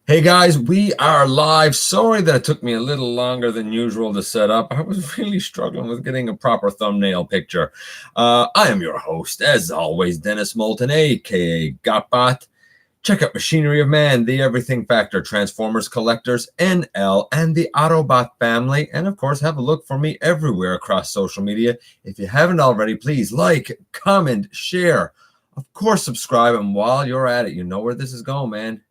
Hey guys, we are live. Sorry that it took me a little longer than usual to set up. I was really struggling with getting a proper thumbnail picture. I am your host, as always, Dennis Moulton, aka Gotbot. Check out Machinery of Man, the Everything Factor, Transformers Collectors, NL, and the Autobot family. And of course, have a look for me everywhere across social media. If you haven't already, please like, comment, share. Of course, subscribe. And while you're at it, you know where this is going, man.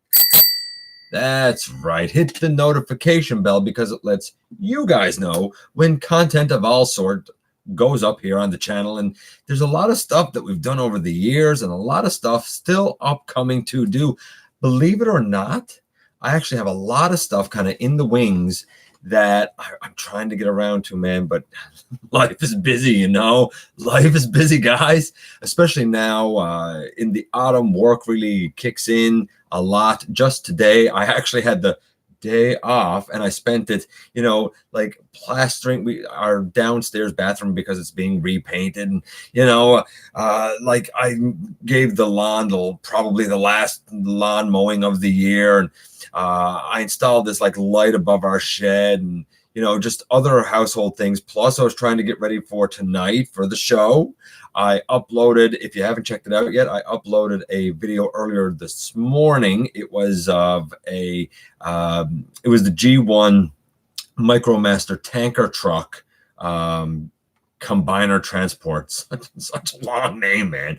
That's right. Hit the notification bell because it lets you guys know when content of all sorts goes up here on the channel. And there's a lot of stuff that we've done over the years and a lot of stuff still upcoming to do. Believe it or not, I actually have a lot of stuff kind of in the wings that I'm trying to get around to, man, but life is busy, you know. Life is busy, guys, especially now in the autumn. Work really kicks in a lot. Just today, I actually had the day off and I spent it, you know, like plastering our downstairs bathroom because it's being repainted. And, you know, like I gave the lawn probably the last lawn mowing of the year. And I installed this like light above our shed and, you know, just other household things. Plus, I was trying to get ready for tonight for the show. I uploaded, if you haven't checked it out yet, I uploaded a video earlier this morning. It was of it was the G1 Micromaster tanker truck combiner transports. Such a long name, man.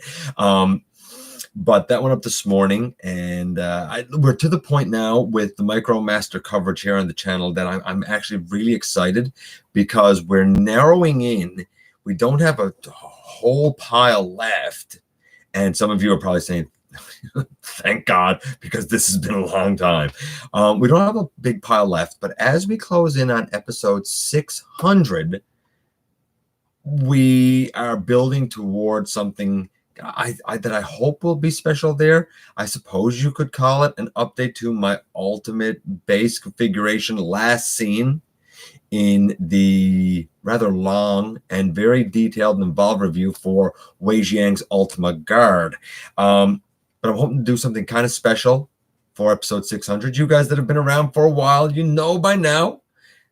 But that went up this morning, and we're to the point now with the Micromaster coverage here on the channel that I'm actually really excited because we're narrowing in. We don't have a whole pile left, and some of you are probably saying, thank God, because this has been a long time. We don't have a big pile left, but as we close in on episode 600, we are building towards something that I hope will be special there. I suppose you could call it an update to my ultimate base configuration last seen in the rather long and very detailed and involved review for Wei Jiang's Ultima Guard. But I'm hoping to do something kind of special for episode 600. You guys that have been around for a while, you know by now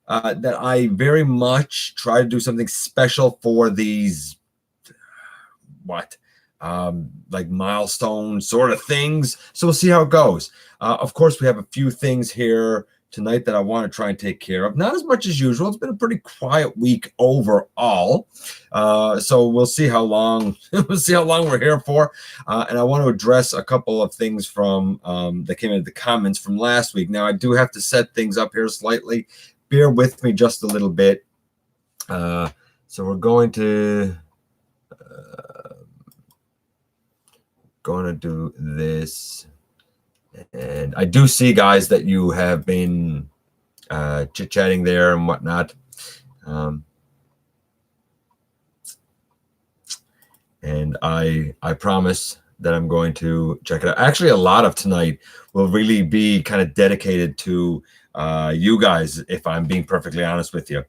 that I very much try to do something special for these, like milestone sort of things. So we'll see how it goes. Of course, we have a few things here tonight that I want to try and take care of. Not as much as usual. It's been a pretty quiet week overall. So we'll see how long we're here for. And I want to address a couple of things from that came into the comments from last week. Now I do have to set things up here slightly. Bear with me just a little bit. So we're going to do this. And I do see, guys, that you have been chit-chatting there and whatnot. And I promise that I'm going to check it out. Actually, a lot of tonight will really be kind of dedicated to you guys, if I'm being perfectly honest with you.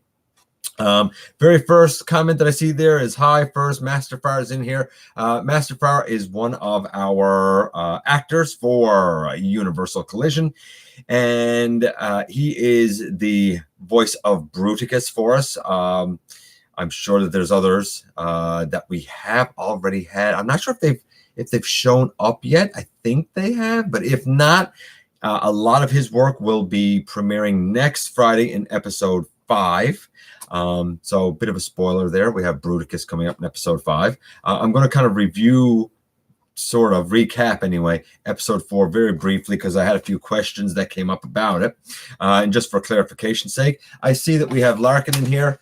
Very first comment that I see there is, hi, first Masterfire is in here. Masterfire is one of our actors for Universal Collision, and he is the voice of Bruticus for us. I'm sure that there's others that we have already had. I'm not sure if they've shown up yet. I think they have, but if not, a lot of his work will be premiering next Friday in episode 5. So a bit of a spoiler there. We have Bruticus coming up in episode 5. I'm going to kind of recap anyway, episode 4 very briefly because I had a few questions that came up about it. And just for clarification's sake, I see that we have Larkin in here.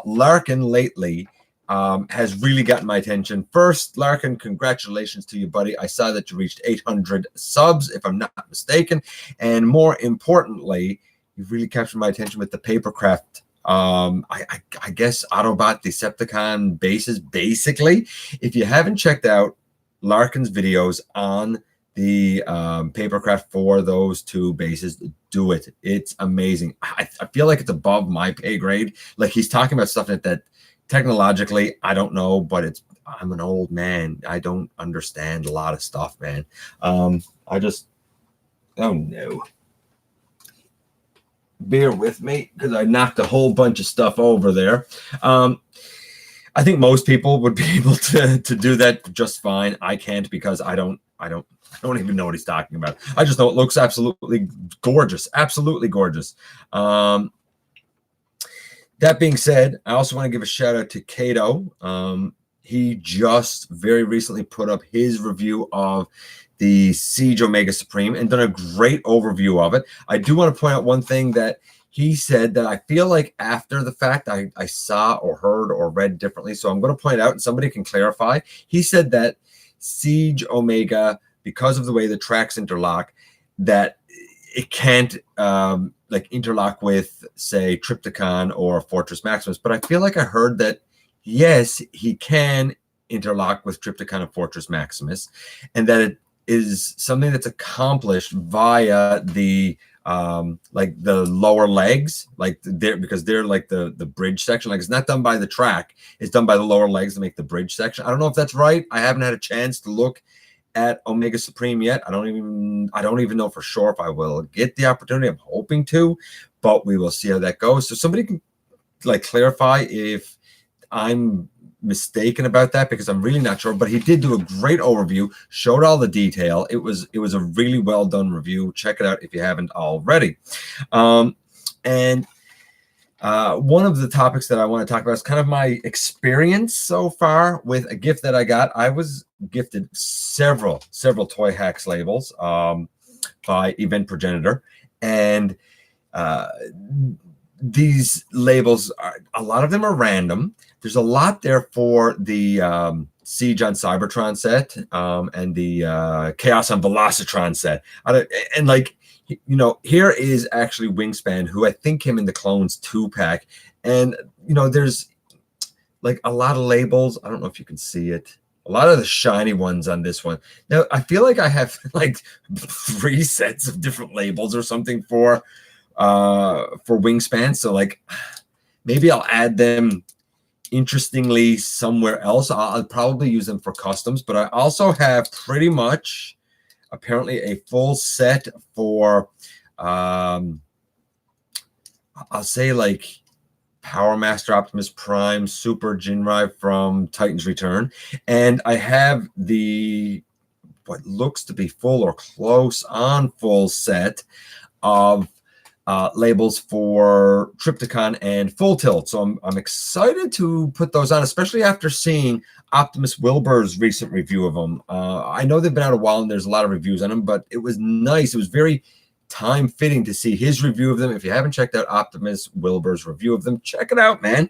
Larkin lately has really gotten my attention. First, Larkin, congratulations to you, buddy. I saw that you reached 800 subs, if I'm not mistaken. And more importantly, you've really captured my attention with the Papercraft I guess Autobot Decepticon bases. Basically, if you haven't checked out Larkin's videos on the Papercraft for those two bases, do it. It's amazing. I feel like it's above my pay grade. Like, he's talking about stuff that technologically I don't know, but I'm an old man. I don't understand a lot of stuff, man. I just, oh no. Bear with me because I knocked a whole bunch of stuff over there. I think most people would be able to do that just fine. I can't because I don't even know what he's talking about. I just know it looks absolutely gorgeous, absolutely gorgeous. That being said, I also want to give a shout out to Kato. He just very recently put up his review of the Siege Omega Supreme and done a great overview of it. I do want to point out one thing that he said that I feel like after the fact I saw or heard or read differently. So I'm going to point out and somebody can clarify. He said that Siege Omega, because of the way the tracks interlock, that it can't like interlock with, say, Trypticon or Fortress Maximus. But I feel like I heard that, yes, he can interlock with Trypticon and Fortress Maximus, and that it is something that's accomplished via the like the lower legs, like because they're like the bridge section. Like it's not done by the track, it's done by the lower legs to make the bridge section. I don't know if that's right. I haven't had a chance to look at Omega Supreme yet. I don't even know for sure if I will get the opportunity. I'm hoping to, but we will see how that goes. So somebody can like clarify if I'm mistaken about that, because I'm really not sure. But he did do a great overview, showed all the detail. It was a really well done review. Check it out if you haven't already. And one of the topics that I want to talk about is kind of my experience so far with a gift that I got. I was gifted several Toyhax labels by Event Progenitor, and these labels a lot of them are random. There's a lot there for the Siege on Cybertron set and the Chaos on Velocitron set. And like, you know, here is actually Wingspan, who I think came in the Clones 2-pack. And, you know, there's like a lot of labels. I don't know if you can see it. A lot of the shiny ones on this one. Now, I feel like I have like 3 sets of different labels or something for Wingspan. So like maybe I'll add them interestingly somewhere else. I'll probably use them for customs, but I also have pretty much apparently a full set for I'll say like Power Master Optimus Prime, Super Jinrai from Titan's Return, and I have the what looks to be full or close on full set of labels for Trypticon and Full Tilt. So I'm excited to put those on, especially after seeing Optimus Wilbur's recent review of them. I know they've been out a while and there's a lot of reviews on them, but it was nice. It was very time fitting to see his review of them. If you haven't checked out Optimus Wilbur's review of them, check it out, man.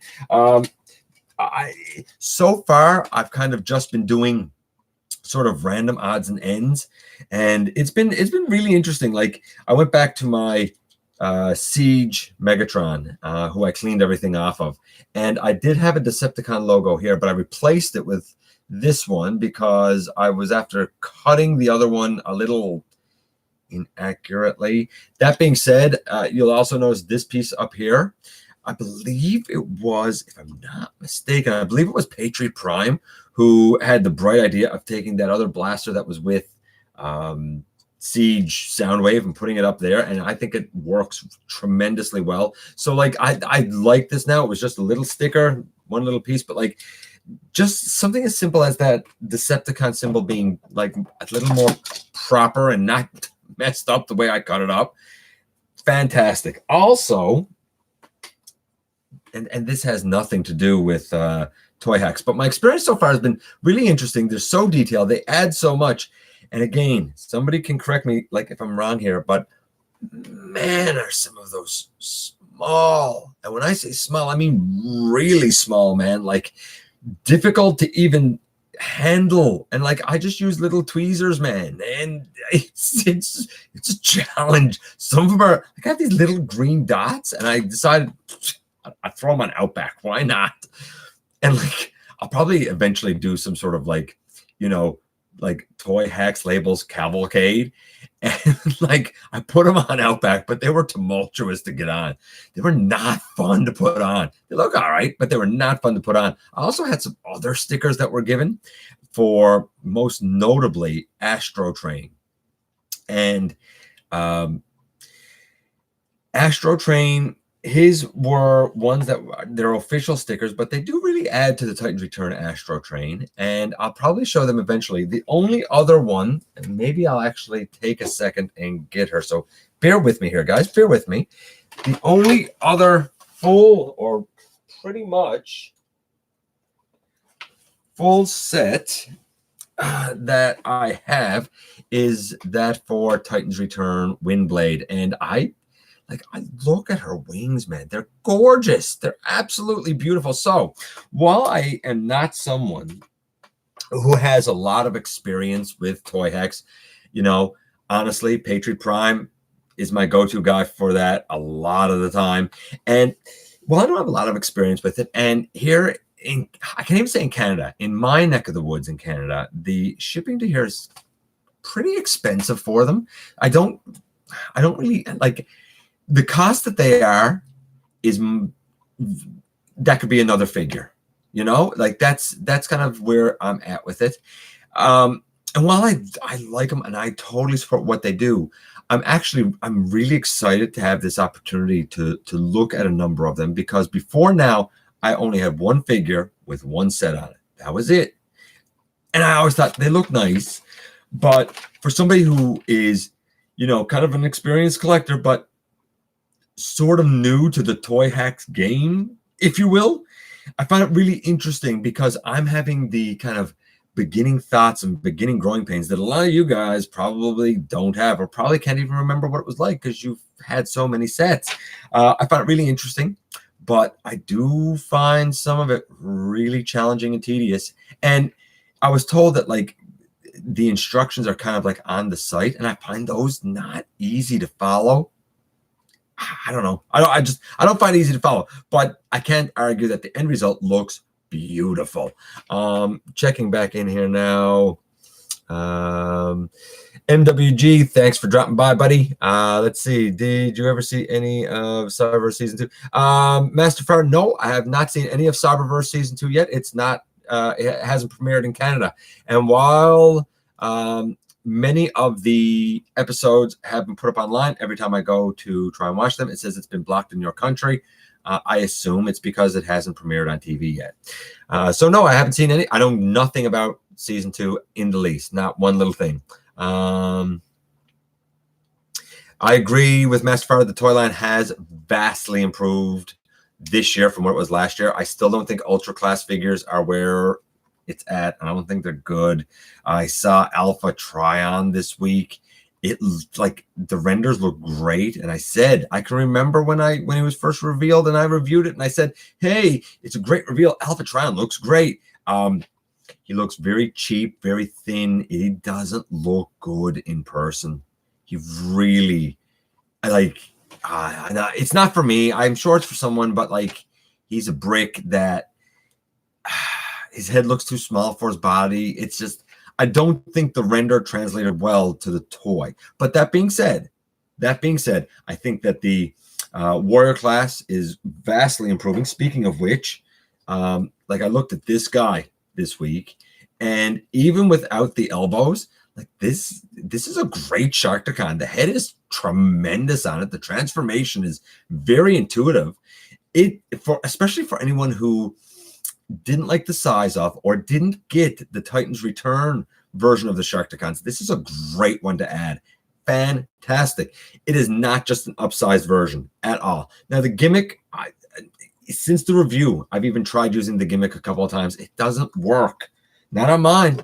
So far, I've kind of just been doing sort of random odds and ends, and it's been really interesting. Like I went back to my Siege Megatron, who I cleaned everything off of. And I did have a Decepticon logo here, but I replaced it with this one because I was after cutting the other one a little inaccurately. That being said, you'll also notice this piece up here. I believe it was, if I'm not mistaken, I believe it was Patriot Prime who had the bright idea of taking that other blaster that was with Siege Soundwave and putting it up there, and I think it works tremendously well. So like I like this now. It was just a little sticker, one little piece, but like just something as simple as that Decepticon symbol being like a little more proper and not messed up the way I cut it up. Fantastic. Also, and this has nothing to do with Toyhax, but my experience so far has been really interesting. They're so detailed. They add so much. And again, somebody can correct me like if I'm wrong here, but man, are some of those small. And when I say small, I mean really small, man. Like difficult to even handle. And like I just use little tweezers, man. And it's a challenge. Some of them are like I have these little green dots, and I decided I throw them on Outback. Why not? And like I'll probably eventually do some sort of like, you know, like Toyhax labels Cavalcade. And like I put them on Outback, but they were tumultuous to get on. They were not fun to put on. They look all right, but they were not fun to put on. I also had some other stickers that were given for, most notably, Astrotrain. And Astrotrain, his were ones that they're official stickers, but they do really add to the Titans Return Astrotrain, and I'll probably show them eventually. The only other one, and maybe I'll actually take a second and get her, so bear with me here, guys, bear with me. The only other full, or pretty much full set that I have is that for Titans Return Windblade, and I look at her wings, man. They're gorgeous. They're absolutely beautiful. So while I am not someone who has a lot of experience with Toyhax, you know, honestly, Patriot Prime is my go-to guy for that a lot of the time. And well, I don't have a lot of experience with it. And here I can't even say in Canada, in my neck of the woods in Canada, the shipping to here is pretty expensive for them. I don't really like the cost that they are is that could be another figure, you know, like that's kind of where I'm at with it. And while I like them and I totally support what they do, I'm really excited to have this opportunity to look at a number of them, because before now I only had one figure with one set on it. That was it. And I always thought they look nice, but for somebody who is, you know, kind of an experienced collector, but sort of new to the Toyhax game, if you will, I find it really interesting, because I'm having the kind of beginning thoughts and beginning growing pains that a lot of you guys probably don't have, or probably can't even remember what it was like because you've had so many sets. I find it really interesting, but I do find some of it really challenging and tedious. And I was told that like the instructions are kind of like on the site, and I find those not easy to follow. I don't know. I don't find it easy to follow, but I can't argue that the end result looks beautiful. Checking back in here now. MWG, thanks for dropping by, buddy. Let's see. Did you ever see any of Cyberverse Season 2? Master Farr, no, I have not seen any of Cyberverse Season 2 yet. It's not, it hasn't premiered in Canada. And while many of the episodes have been put up online, every time I go to try and watch them, it says it's been blocked in your country. I assume it's because it hasn't premiered on TV yet. So no, I haven't seen any. I know nothing about Season 2 in the least, not one little thing. I agree with Master Farr. The toy line has vastly improved this year from what it was last year. I still don't think Ultra Class figures are where it's at. I don't think they're good. I saw Alpha Trion this week. It like the renders look great, and I said I can remember when he was first revealed, and I reviewed it, and I said, "Hey, it's a great reveal. Alpha Trion looks great." He looks very cheap, very thin. He doesn't look good in person. He really, it's not for me. I'm sure it's for someone, but like he's a brick that his head looks too small for his body. It's just, I don't think the render translated well to the toy. But that being said, I think that the warrior class is vastly improving. Speaking of which, like I looked at this guy this week, and even without the elbows, like this is a great Sharkticon. The head is tremendous on it. The transformation is very intuitive. Especially for anyone who didn't like the size of or didn't get the Titans Return version of the Sharkticons, this is a great one to add. Fantastic. It is not just an upsized version at all. Now the gimmick, since the review, I've even tried using the gimmick a couple of times. It doesn't work. Not on mine.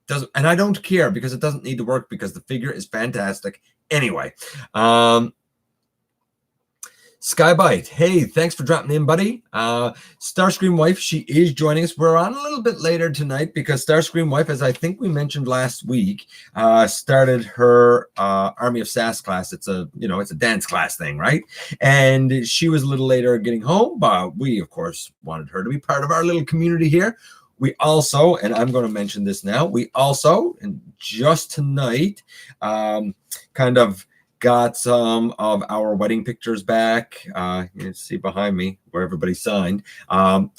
Doesn't, and I don't care because it doesn't need to work because the figure is fantastic. Anyway, Skybite, hey, thanks for dropping in, buddy. Starscream Wife, she is joining us. We're on a little bit later tonight because Starscream Wife, as I think we mentioned last week, started her Army of Sass class. It's a dance class thing, right? And she was a little later getting home, but we, of course, wanted her to be part of our little community here. We also, and I'm going to mention this now, we also, and just tonight, kind of got some of our wedding pictures back. You see behind me where everybody signed. For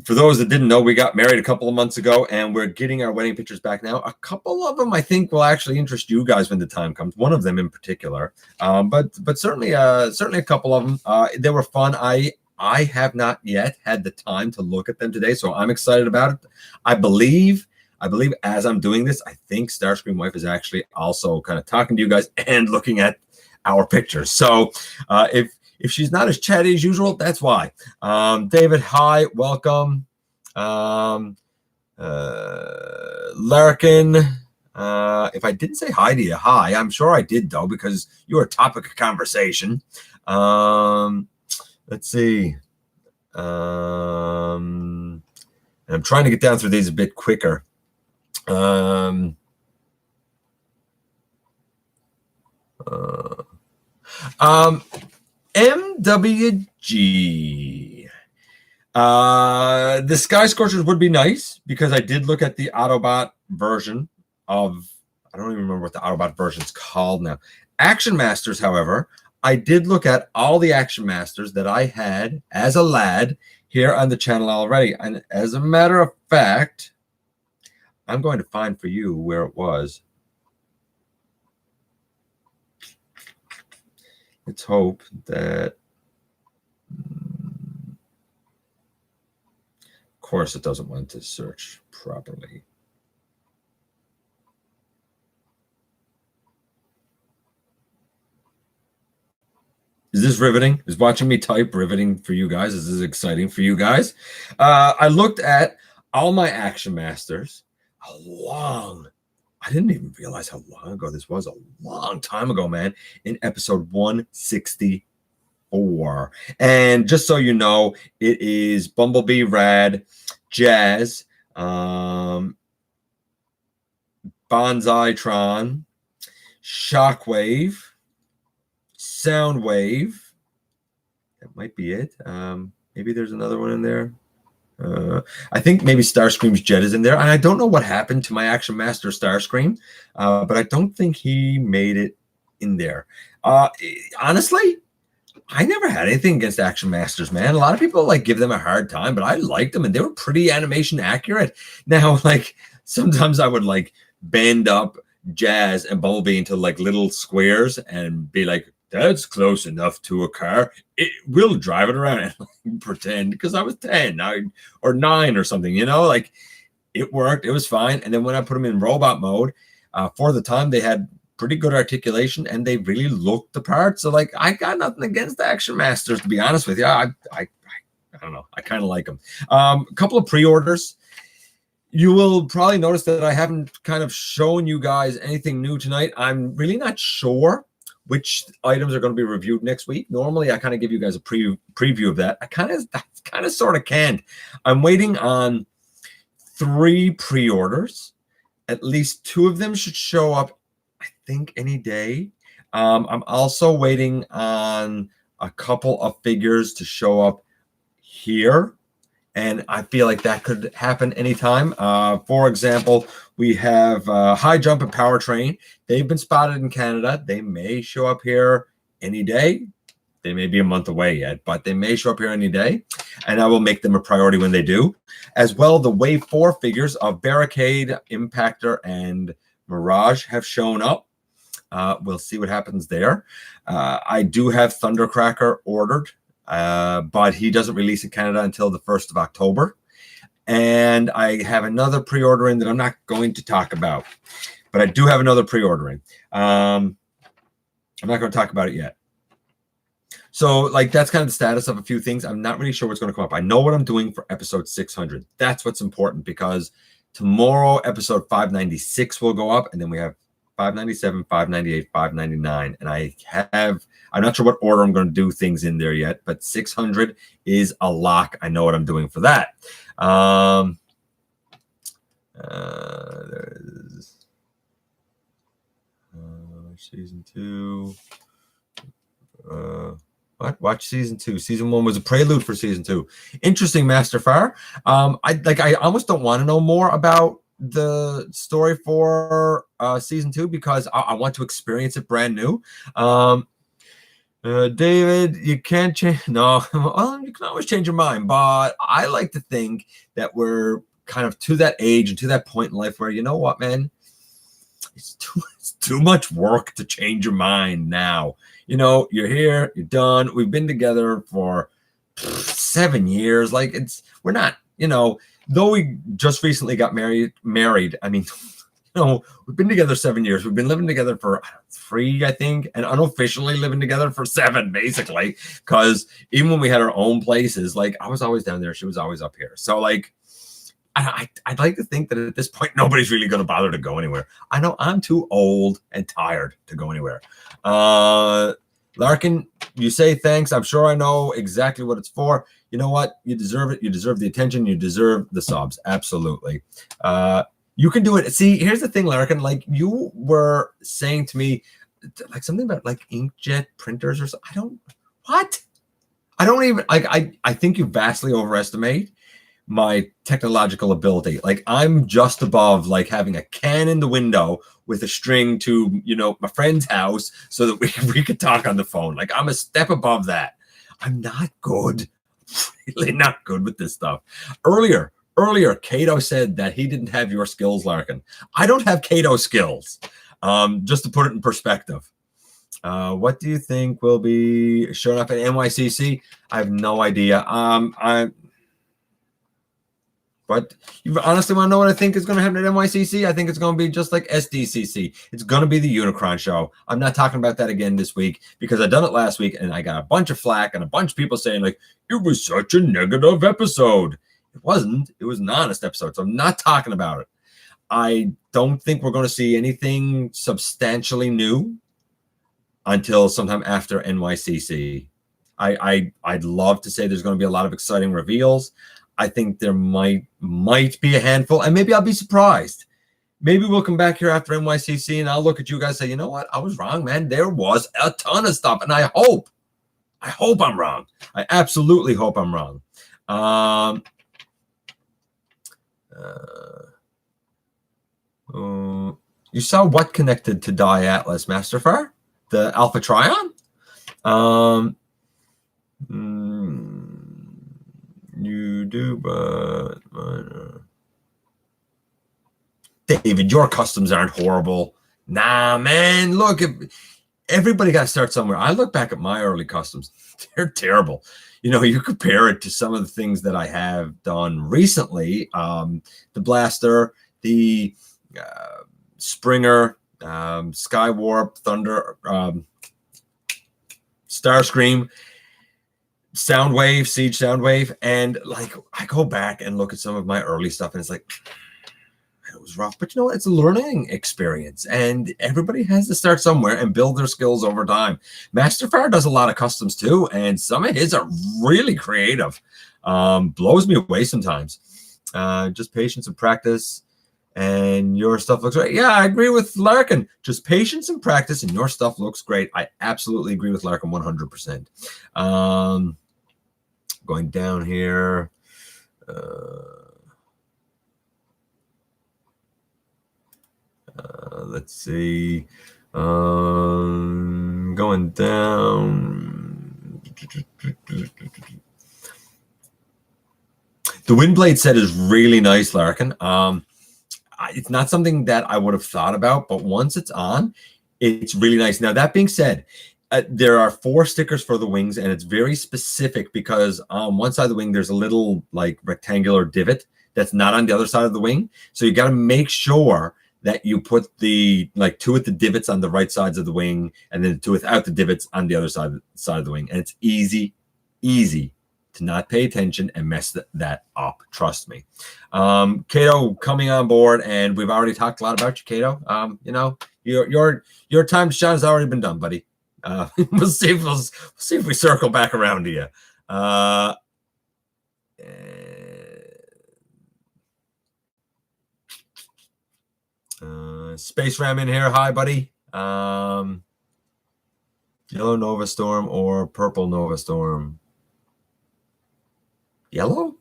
those that didn't know, we got married a couple of months ago, and we're getting our wedding pictures back now. A couple of them, I think, will actually interest you guys when the time comes. One of them in particular, but certainly a couple of them. They were fun. I have not yet had the time to look at them today, so I'm excited about it. I believe as I'm doing this, I think Starscream Wife is actually also kind of talking to you guys and looking at our pictures. So if she's not as chatty as usual, that's why. David, hi, welcome. Larkin, if I didn't say hi to you, hi. I'm sure I did, though, because you're a topic of conversation. Let's see. And I'm trying to get down through these a bit quicker. MWG. The Sky Scorchers would be nice because I did look at the Autobot version of, I don't even remember what the Autobot version is called now. Action Masters, however, I did look at all the Action Masters that I had as a lad here on the channel already. And as a matter of fact, I'm going to find for you where it was. Let's hope that, of course, it doesn't want to search properly. Is this riveting? Is watching me type riveting for you guys? Is this exciting for you guys? I looked at all my Action Masters I didn't even realize how long ago this was. A long time ago, man, in episode 164. And just so you know, it is Bumblebee, Rad, Jazz, Bonsai-tron, Shockwave, Soundwave. That might be it. Maybe there's another one in there. I think maybe Starscream's jet is in there. And I don't know what happened to my Action Master Starscream, but I don't think he made it in there. Honestly, I never had anything against Action Masters, man. A lot of people like give them a hard time, but I liked them and they were pretty animation accurate. Now, like sometimes I would like bend up Jazz and Bumblebee into like little squares and be like, that's close enough to a car. It will drive it around and like, pretend, because I was 10 or 9 or something, you know, like it worked. It was fine. And then when I put them in robot mode, for the time, they had pretty good articulation and they really looked the part. So like, I got nothing against the Action Masters, to be honest with you. I don't know. I kind of like them. A couple of pre-orders. You will probably notice that I haven't kind of shown you guys anything new tonight. I'm really not sure which items are going to be reviewed next week. Normally, I kind of give you guys a preview of that. I kind of sort of can't. I'm waiting on 3 pre-orders. At least 2 of them should show up, I think, any day. I'm also waiting on a couple of figures to show up here. And I feel like that could happen anytime. For example, we have High Jump and Power Train. They've been spotted in Canada. They may show up here any day. They may be a month away yet, but they may show up here any day. And I will make them a priority when they do. As well, the Wave 4 figures of Barricade, Impactor, and Mirage have shown up. We'll see what happens there. I do have Thundercracker ordered. But he doesn't release in Canada until the 1st of October. And I have another pre-ordering that I'm not going to talk about. But I do have another pre-ordering. I'm not going to talk about it yet. So, like, that's kind of the status of a few things. I'm not really sure what's going to come up. I know what I'm doing for episode 600. That's what's important, because tomorrow, episode 596 will go up. And then we have 597, 598, 599. And I'm not sure what order I'm going to do things in there yet, but 600 is a lock. I know what I'm doing for that. There is season 2. What? Watch season 2. Season 1 was a prelude for season 2. Interesting, Master Far. I almost don't want to know more about the story for season 2 because I want to experience it brand new. David, you can't change. No, well, you can always change your mind, but I like to think that we're kind of to that age and to that point in life where, you know what, man, it's too much work to change your mind now. You know, you're here, you're done. We've been together for 7 years. Like we're not, though we just recently got married. I mean, we've been together 7 years. We've been living together for 3, I think, and unofficially living together for 7, basically. Because even when we had our own places, like I was always down there, she was always up here. So like, I'd like to think that at this point, nobody's really going to bother to go anywhere. I know I'm too old and tired to go anywhere. Larkin, you say thanks. I'm sure I know exactly what it's for. You know what? You deserve it. You deserve the attention. You deserve the subs. Absolutely. You can do it. See, here's the thing, Larkin. Like you were saying to me, like something about like inkjet printers or something. I don't even like. I think you vastly overestimate my technological ability. Like I'm just above like having a can in the window with a string to, my friend's house so that we could talk on the phone. Like I'm a step above that. I'm not good. Really not good with this stuff. Earlier, Kato said that he didn't have your skills, Larkin. I don't have Kato skills. Just to put it in perspective. What do you think will be showing up at NYCC? I have no idea. But you honestly want to know what I think is going to happen at NYCC? I think it's going to be just like SDCC. It's going to be the Unicron show. I'm not talking about that again this week because I done it last week and I got a bunch of flack and a bunch of people saying like, it was such a negative episode. It wasn't. It was an honest episode. So I'm not talking about it. I don't think we're going to see anything substantially new until sometime after NYCC. I'd love to say there's going to be a lot of exciting reveals. I think there might be a handful, and maybe I'll be surprised. Maybe we'll come back here after NYCC, and I'll look at you guys and say, you know what? I was wrong, man. There was a ton of stuff, and I hope I'm wrong. I absolutely hope I'm wrong. You saw what connected to Die Atlas, Masterfire? The Alpha Trion? You do, but David, your customs aren't horrible. Nah, man. Look, everybody got to start somewhere. I look back at my early customs; they're terrible. You compare it to some of the things that I have done recently. The Blaster, the Springer, Skywarp, Thunder, Starscream, Soundwave, Siege Soundwave, and like I go back and look at some of my early stuff, and it's like it was rough, but it's a learning experience, and everybody has to start somewhere and build their skills over time. Masterfire does a lot of customs too, and some of his are really creative. Blows me away sometimes. Just patience and practice, and your stuff looks great. Yeah, I agree with Larkin. Just patience and practice, and your stuff looks great. I absolutely agree with Larkin 100%. Going down here. Let's see. Going down. The Windblade set is really nice, Larkin. It's not something that I would have thought about, but once it's on, it's really nice. Now, that being said, there are 4 stickers for the wings, and it's very specific because on one side of the wing, there's a little like rectangular divot that's not on the other side of the wing. So you got to make sure that you put the 2 with the divots on the right sides of the wing, and then 2 without the divots on the other side of the wing. And it's easy to not pay attention and mess that up. Trust me. Kato coming on board, and we've already talked a lot about you, Kato. Your time to shine has already been done, buddy. We'll see if we circle back around to you. Space Ram in here. Hi, buddy. Yellow Nova Storm or purple Nova Storm? Yellow?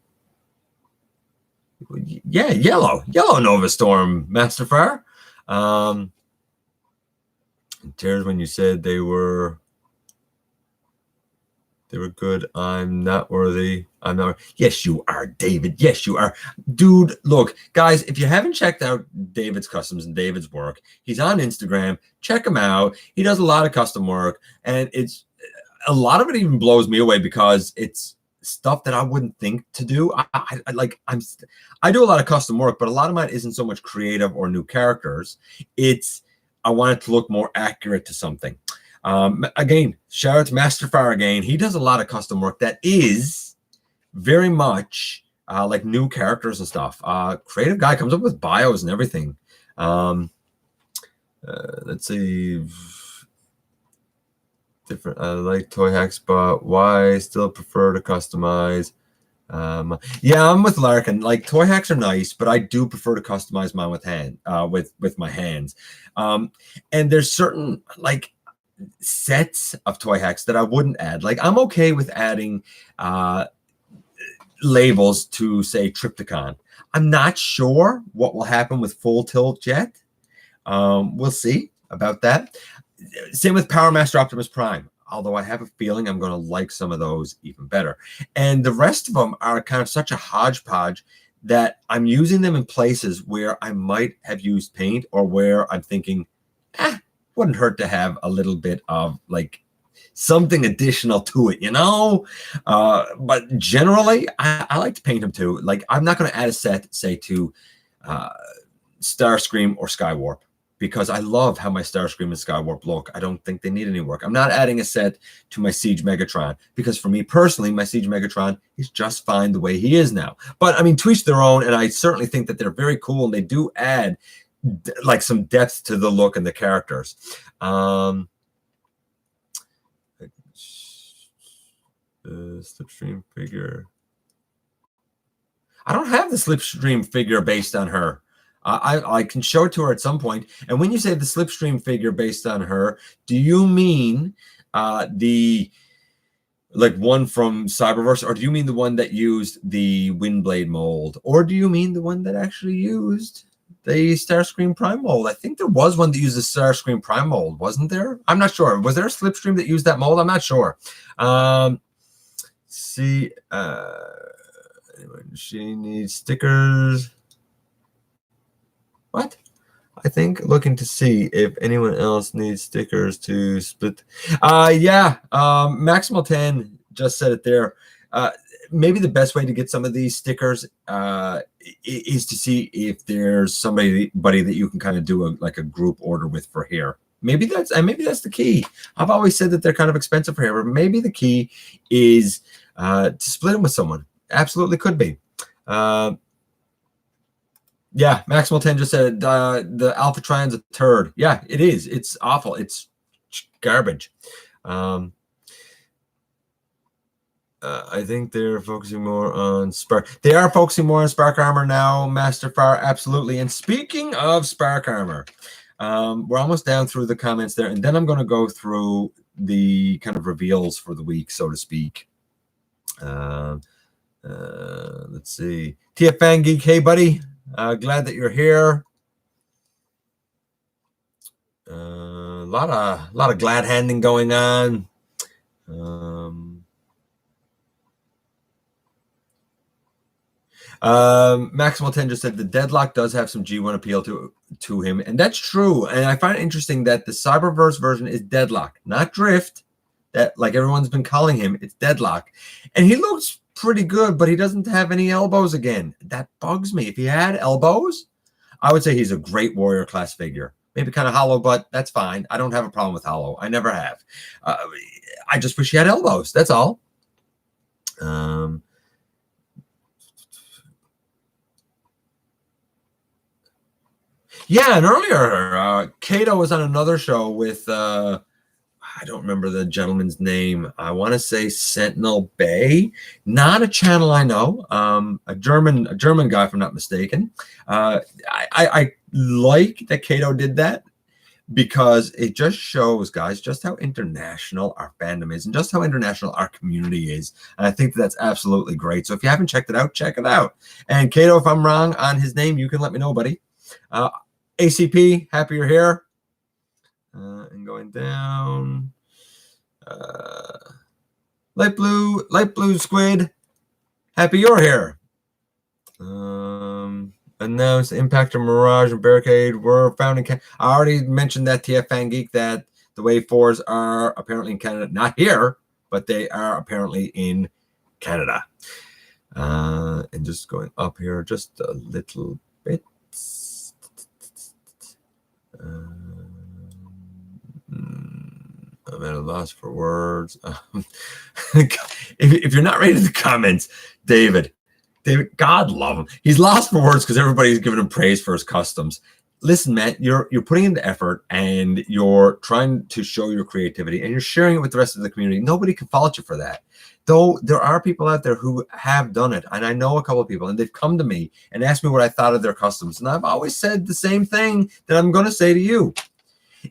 Yeah, yellow. Yellow Nova Storm, Master Fire. Tears when you said they were good. I'm not worthy. I'm not. Yes, you are, David. Yes, you are. Dude, look, guys, if you haven't checked out David's Customs and David's work, he's on Instagram. Check him out. He does a lot of custom work, and it's a lot of it even blows me away because it's stuff that I wouldn't think to do. I do a lot of custom work, but a lot of mine isn't so much creative or new characters. It's I want it to look more accurate to something. Again, shout out to Master Fire again. He does a lot of custom work that is very much like new characters and stuff. Creative guy, comes up with bios and everything. Let's see. Different. I like Toyhax, but why still prefer to customize? Yeah, I'm with Larkin. Like Toyhax are nice, but I do prefer to customize mine with my hands. And there's certain like sets of Toyhax that I wouldn't add. Like I'm okay with adding labels to say Triptychon. I'm not sure what will happen with Full Tilt yet. We'll see about that. Same with Power Master Optimus Prime, although I have a feeling I'm going to like some of those even better. And the rest of them are kind of such a hodgepodge that I'm using them in places where I might have used paint or where I'm thinking, wouldn't hurt to have a little bit of like something additional to it, you know? But generally, I like to paint them too. Like I'm not going to add a set, say, to Starscream or Skywarp, because I love how my Starscream and Skywarp look. I don't think they need any work. I'm not adding a set to my Siege Megatron, because for me personally, my Siege Megatron is just fine the way he is now. But I mean, to each their own, and I certainly think that they're very cool, and they do add like some depth to the look and the characters. Slipstream figure. I don't have the Slipstream figure based on her. I can show it to her at some point. And when you say the Slipstream figure based on her, do you mean the like one from Cyberverse, or do you mean the one that used the Windblade mold, or do you mean the one that actually used the Starscream Prime mold? I think there was one that used the Starscream Prime mold, wasn't there? I'm not sure. Was there a Slipstream that used that mold? I'm not sure. See, anyway, she needs stickers. What? I think looking to see if anyone else needs stickers to split. Yeah, Maximal 10 just said it there. Maybe the best way to get some of these stickers is to see if there's somebody that you can kind of do a group order with for hair. Maybe that's the key. I've always said that they're kind of expensive for hair, but maybe the key is to split them with someone. Absolutely could be. Yeah, Maximal 10 just said the Alpha Trion's a turd. Yeah, it is. It's awful. It's garbage. I think they're focusing more on Spark. They are focusing more on Spark Armor now, Master Fire. Absolutely. And speaking of Spark Armor, we're almost down through the comments there, and then I'm going to go through the kind of reveals for the week, so to speak. Let's see. TFN Geek, hey buddy. Glad that you're here. A lot of glad handing going on. Maximal 10 just said the Deadlock does have some G1 appeal to him, and that's true. And I find it interesting that the Cyberverse version is Deadlock, not Drift. That, like everyone's been calling him, it's Deadlock, and he looks pretty good, but he doesn't have any elbows again. That bugs me. If he had elbows, I would say he's a great warrior class figure. Maybe kind of hollow, but that's fine. I don't have a problem with hollow. I never have. I just wish he had elbows. That's all. Yeah, and earlier, Kato was on another show with I don't remember the gentleman's name. I want to say Sentinel Bay. Not a channel I know. A German guy, if I'm not mistaken. I like that Kato did that, because it just shows, guys, just how international our fandom is and just how international our community is. And I think that's absolutely great. So if you haven't checked it out, check it out. And Kato, if I'm wrong on his name, you can let me know, buddy. ACP, happy you're here. And going down. Light blue squid, happy you're here. Announced Impactor, Mirage, and Barricade were found in Canada. I already mentioned that TF Fan Geek that the Wave 4s are apparently in Canada. Not here, but they are apparently in Canada. And just going up here just a little bit. I'm at a loss for words. If you're not reading the comments, David, God love him. He's lost for words because everybody's giving him praise for his customs. Listen, man, you're putting in the effort and you're trying to show your creativity and you're sharing it with the rest of the community. Nobody can fault you for that. Though there are people out there who have done it, and I know a couple of people, and they've come to me and asked me what I thought of their customs. And I've always said the same thing that I'm going to say to you.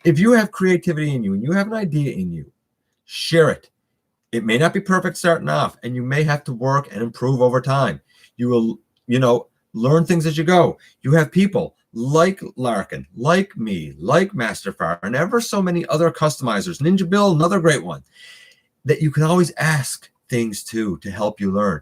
If you have creativity in you and you have an idea in you, share it. It may not be perfect starting off, and you may have to work and improve over time. You will, learn things as you go. You have people like Larkin, like me, like Masterfire, and ever so many other customizers. Ninja Bill, another great one, that you can always ask things to help you learn.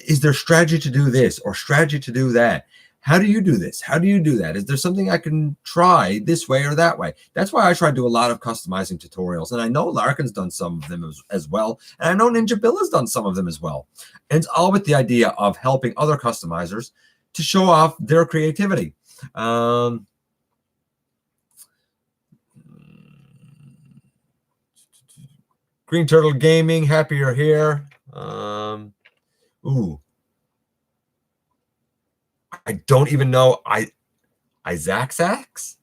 Is there strategy to do this or strategy to do that? How do you do this? How do you do that? Is there something I can try this way or that way? That's why I try to do a lot of customizing tutorials. And I know Larkin's done some of them as well. And I know Ninja Bill has done some of them as well. And it's all with the idea of helping other customizers to show off their creativity. Green Turtle Gaming, happy you're here. I don't even know. Isaac Sachs?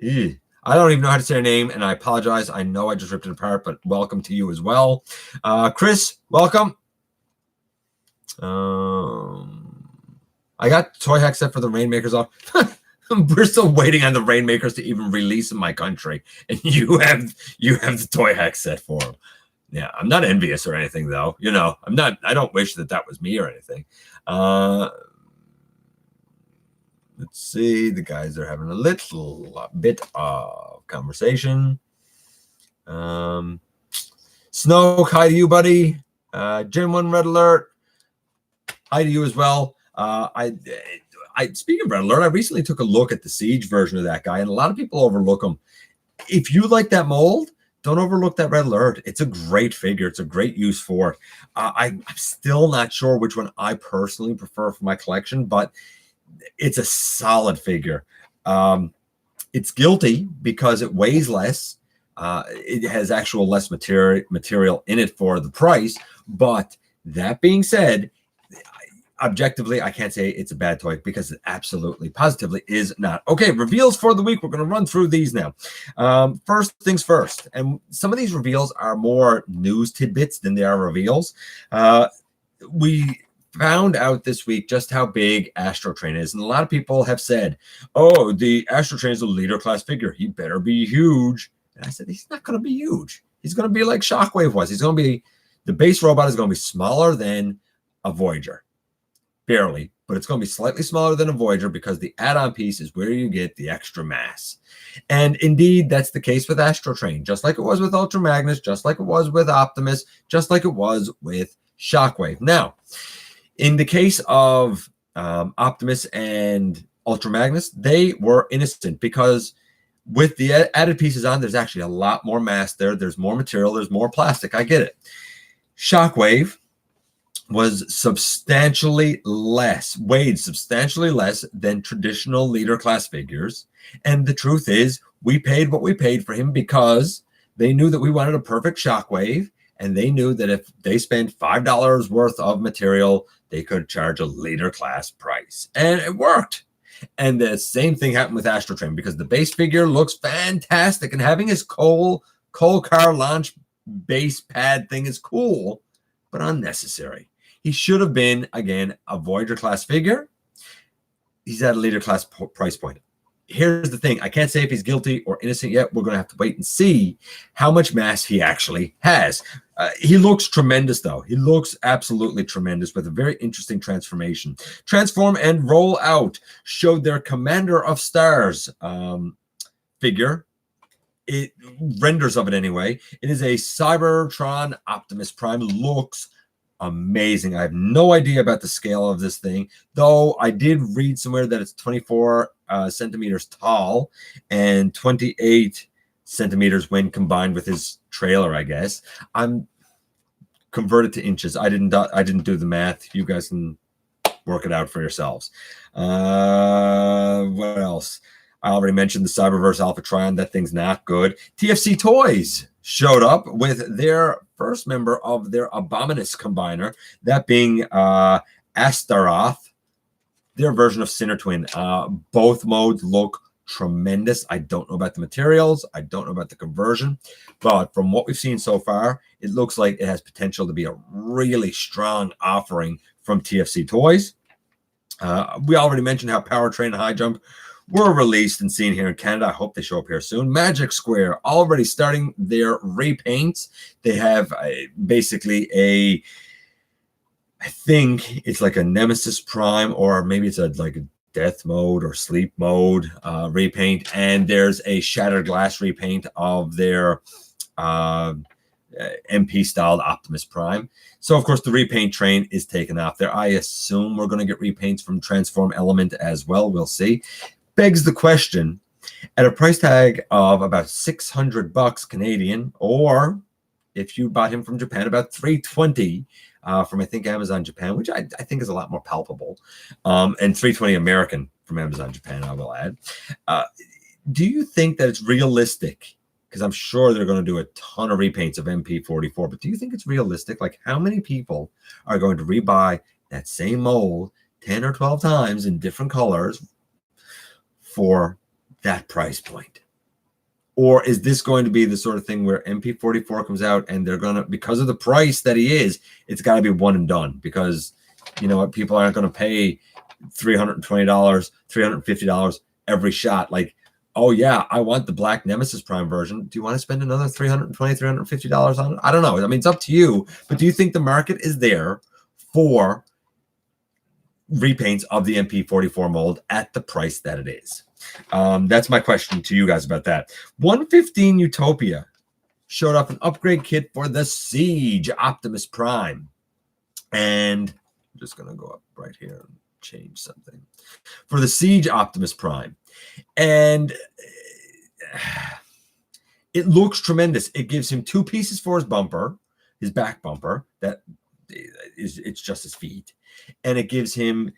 I don't even know how to say her name, and I apologize. I know I just ripped it apart, but welcome to you as well. Chris, welcome. I got Toyhax set for the Rainmakers off. We're still waiting on the Rainmakers to even release in my country, and you have the Toyhax set for them. Yeah, I'm not envious or anything, though. I'm not. I don't wish that was me or anything. Let's see. The guys are having a little bit of conversation. Snoke, hi to you, buddy. Gen 1 Red Alert, hi to you as well. I speaking of Red Alert, I recently took a look at the Siege version of that guy, and a lot of people overlook him. If you like that mold, don't overlook that Red Alert. It's a great figure. It's a great use for it. I'm still not sure which one I personally prefer for my collection, but it's a solid figure. It's guilty because it weighs less. It has actual less material in it for the price. But that being said, objectively, I can't say it's a bad toy because it absolutely, positively is not. Okay, reveals for the week. We're going to run through these now. First things first. And some of these reveals are more news tidbits than they are reveals. We found out this week just how big Astrotrain is. And a lot of people have said, oh, the Astrotrain is a leader class figure. He better be huge. And I said, he's not going to be huge. He's going to be like Shockwave was. He's going to be, the base robot is going to be smaller than a Voyager. Barely, but it's going to be slightly smaller than a Voyager because the add-on piece is where you get the extra mass. And indeed, that's the case with Astrotrain, just like it was with Ultra Magnus, just like it was with Optimus, just like it was with Shockwave. Now, in the case of Optimus and Ultra Magnus, they were innocent because with the added pieces on, there's actually a lot more mass there. There's more material. There's more plastic. I get it. Shockwave was substantially less, weighed substantially less than traditional leader class figures. And the truth is, we paid what we paid for him because they knew that we wanted a perfect Shockwave, and they knew that if they spent $5 worth of material, they could charge a leader class price. And it worked. And the same thing happened with Astrotrain because the base figure looks fantastic, and having his coal car launch base pad thing is cool, but unnecessary. He should have been, again, a Voyager class figure. He's at a leader class price point. here's the thing. I can't say if he's guilty or innocent yet. We're going to have to wait and see how much mass he actually has. He looks tremendous, though. He looks absolutely tremendous with a very interesting transformation. Transform and Roll Out showed their Commander of Stars figure. It renders of it anyway. It is a Cybertron Optimus Prime. Looks amazing. I have no idea about the scale of this thing, though I did read somewhere that it's 24 centimeters tall and 28 centimeters when combined with his trailer, I guess. I'm converted to inches. I didn't do the math. You guys can work it out for yourselves. What else? I already mentioned the Cyberverse Alpha Trion. That thing's not good. TFC Toys showed up with their first member of their Abominus combiner, that being Astaroth, their version of Sinner Twin. Both modes look tremendous. I don't know about the materials. I don't know about the conversion. But from what we've seen so far, it looks like it has potential to be a really strong offering from TFC Toys. We already mentioned how Powertrain and High Jump were released and seen here in Canada. I hope they show up here soon. Magic Square already starting their repaints. They have basically I think it's like a Nemesis Prime, or maybe it's like a death mode or sleep mode repaint. And there's a Shattered Glass repaint of their MP-styled Optimus Prime. So, of course, the repaint train is taken off there. I assume we're going to get repaints from Transform Element as well. We'll see. Begs the question, at a price tag of about $600 Canadian, or if you bought him from Japan, about $320 from, I think, Amazon Japan, which I think is a lot more palpable, and $320 American from Amazon Japan, I will add. Do you think that it's realistic? Because I'm sure they're going to do a ton of repaints of MP44, but do you think it's realistic? Like, how many people are going to rebuy that same mold 10 or 12 times in different colors for that price point? Or is this going to be the sort of thing where MP44 comes out and they're going to, because of the price that he is, it's got to be one and done? Because, you know what, people aren't going to pay $320, $350 every shot. Like, oh yeah, I want the black Nemesis Prime version. Do you want to spend another $320, $350 on it? I don't know. I mean, it's up to you. But do you think the market is there for repaints of the MP44 mold at the price that it is? That's my question to you guys about that. 115 Utopia showed off an upgrade kit for the Siege Optimus Prime. And I'm just going to go up right here and change something. For the Siege Optimus Prime. And it looks tremendous. It gives him two pieces for his bumper, his back bumper. It's just his feet. And it gives him,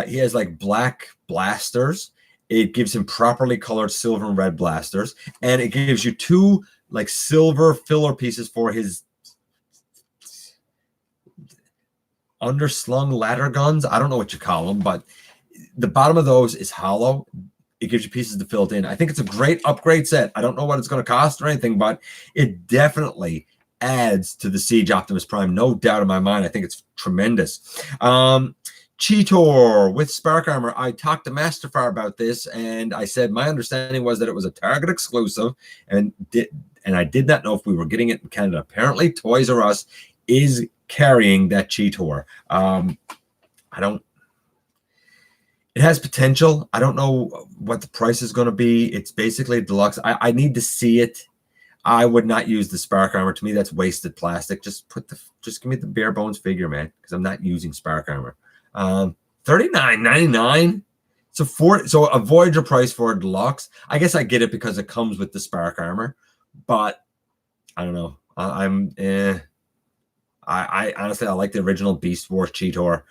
he has like black blasters. It gives him properly colored silver and red blasters. And it gives you two like silver filler pieces for his underslung ladder guns. I don't know what you call them, but the bottom of those is hollow. It gives you pieces to fill it in. I think it's a great upgrade set. I don't know what it's going to cost or anything, but it definitely adds to the Siege Optimus Prime. No doubt in my mind. I think it's tremendous. Cheetor with Spark Armor. I talked to Masterfire about this, and I said my understanding was that it was a Target exclusive, and I did not know if we were getting it in Canada. Apparently, Toys R Us is carrying that Cheetor. It has potential. I don't know what the price is going to be. It's basically deluxe. I need to see it. I would not use the Spark Armor. To me, that's wasted plastic. Just give me the bare bones figure, man, because I'm not using Spark Armor. $39.99. So a Voyager price for a deluxe. I guess I get it because it comes with the Spark Armor, but I don't know. I honestly, I like the original Beast Wars Cheetor.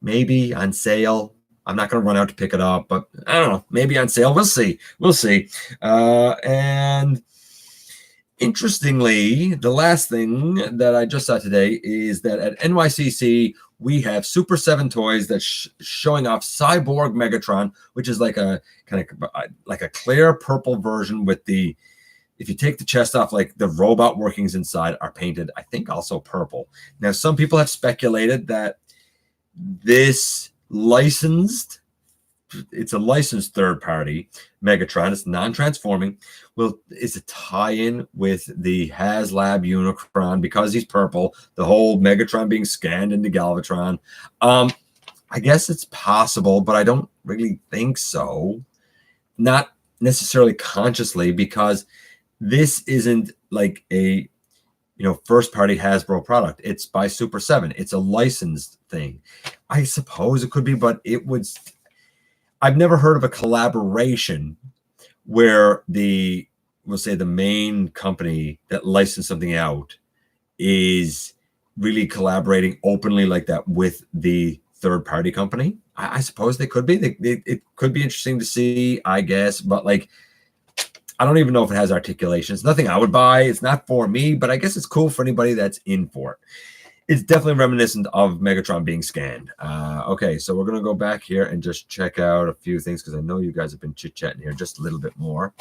Maybe on sale. I'm not going to run out to pick it up, but I don't know. Maybe on sale. We'll see. We'll see. And interestingly, the last thing that I just saw today is that at NYCC, we have Super 7 Toys that's showing off Cyborg Megatron, which is like a kind of like a clear purple version with the, if you take the chest off, like the robot workings inside are painted, I think also purple. Now, some people have speculated that this licensed it's a licensed third party Megatron. It's non-transforming. Well, it's a tie-in with the HasLab Unicron because he's purple. The whole Megatron being scanned into Galvatron. I guess it's possible, but I don't really think so. Not necessarily consciously, because this isn't like a first party Hasbro product. It's by Super 7. It's a licensed thing. I suppose it could be, but I've never heard of a collaboration where we'll say the main company that licensed something out is really collaborating openly like that with the third party company. I suppose they could be. It could be interesting to see, I guess, but like, I don't even know if it has articulation. It's nothing I would buy. It's not for me, but I guess it's cool for anybody that's in for it. It's definitely reminiscent of Megatron being scanned. Okay, so we're going to go back here and just check out a few things because I know you guys have been chit-chatting here just a little bit more.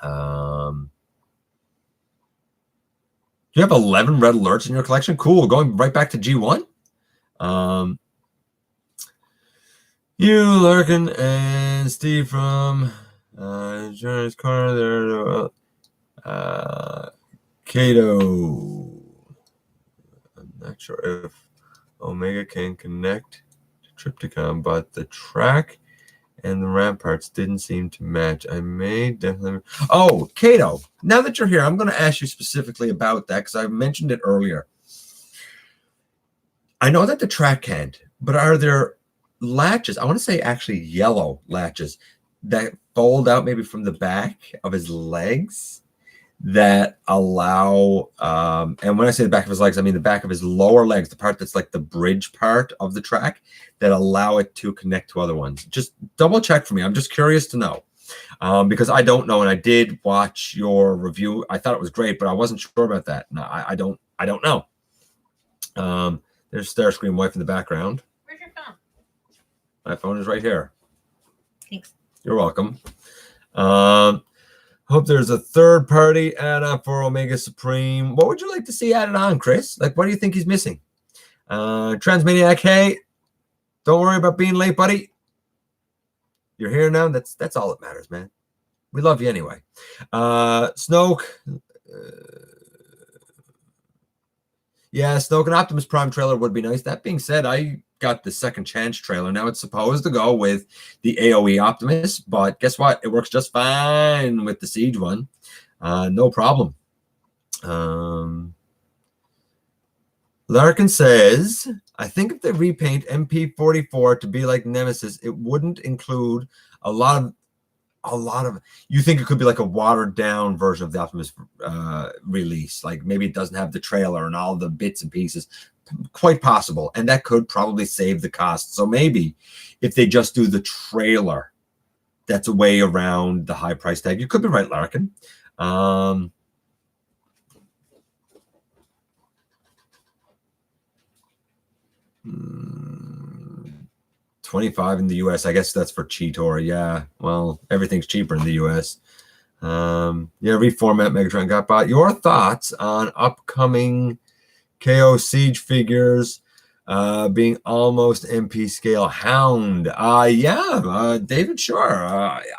You have 11 red alerts in your collection? Cool. Going right back to G1. You, Larkin, and Steve from... Insurance car there. Kato. I'm not sure if Omega can connect to Tripticon, but the track and the ramp parts didn't seem to match. I may definitely. Oh, Kato. Now that you're here, I'm going to ask you specifically about that because I mentioned it earlier. I know that the track can't, but are there latches? I want to say actually yellow latches that fold out maybe from the back of his legs that allow and when I say the back of his legs, I mean the back of his lower legs, the part that's like the bridge part of the track, that allow it to connect to other ones. Just double check for me. I'm just curious to know because I don't know, and I did watch your review. I thought it was great, but I wasn't sure about that. No, I don't know. There's Starscream wife in the background. Where's your phone? My phone is right here. Thanks. You're welcome. Hope there's a third-party add-on for Omega Supreme. What would you like to see added on, Chris? Like, what do you think he's missing? Transmaniac, hey, don't worry about being late, buddy. You're here now. That's all that matters, man. We love you anyway. Snoke. Yeah, Snoke and Optimus Prime trailer would be nice. That being said, I got the Second Chance trailer. Now it's supposed to go with the AOE Optimus, but guess what? It works just fine with the Siege one. No problem. Larkin says, I think if they repaint MP44 to be like Nemesis, it wouldn't include a lot of. You think it could be like a watered down version of the Optimus release, like maybe it doesn't have the trailer and all the bits and pieces. Quite possible, and that could probably save the cost. So maybe if they just do the trailer, that's a way around the high price tag. You could be right, Larkin. 25 in the US. I guess that's for Cheetor. Yeah. Well, everything's cheaper in the US. Yeah, reformat Megatron Gotbot. Your thoughts on upcoming KO Siege figures being almost MP scale Hound? Yeah, David, sure.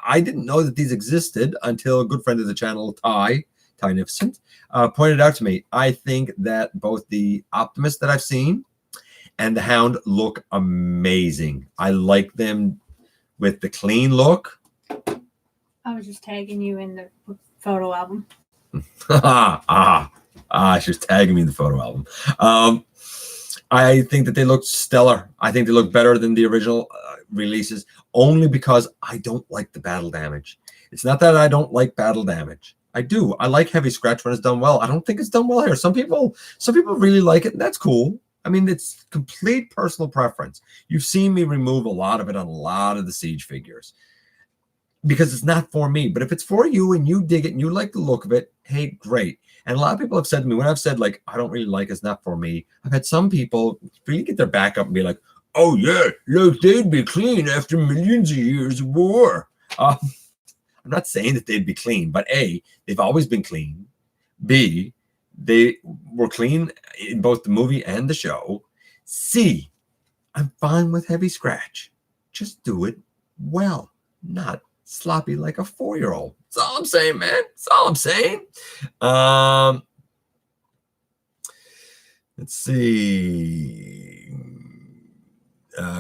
I didn't know that these existed until a good friend of the channel, Tynificent, pointed out to me. I think that both the Optimus that I've seen and the Hound look amazing. I like them with the clean look. I was just tagging you in the photo album. She's tagging me in the photo album. I think that they look stellar. I think they look better than the original releases, only because I don't like the battle damage. It's not that I don't like battle damage. I do. I like heavy scratch when it's done well. I don't think it's done well here. Some people really like it, and that's cool. I mean, it's complete personal preference. You've seen me remove a lot of it on a lot of the Siege figures because it's not for me. But if it's for you and you dig it and you like the look of it, hey, great. And a lot of people have said to me, when I've said, like, I don't really like it's not for me, I've had some people really get their back up and be like, oh, yeah, look, they'd be clean after millions of years of war. I'm not saying that they'd be clean, but A, they've always been clean. B, they were clean in both the movie and the show. C, I'm fine with heavy scratch. Just do it well, not sloppy like a 4-year-old. That's all I'm saying, man. That's all I'm saying. Let's see.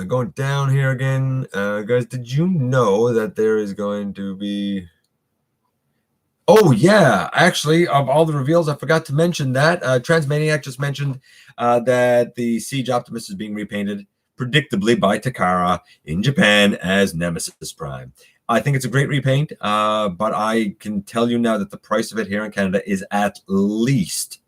Going down here again. Guys, did you know that there is going to be... Oh, yeah. Actually, of all the reveals, I forgot to mention that. Transmaniac just mentioned that the Siege Optimus is being repainted, predictably by Takara in Japan as Nemesis Prime. I think it's a great repaint, but I can tell you now that the price of it here in Canada is at least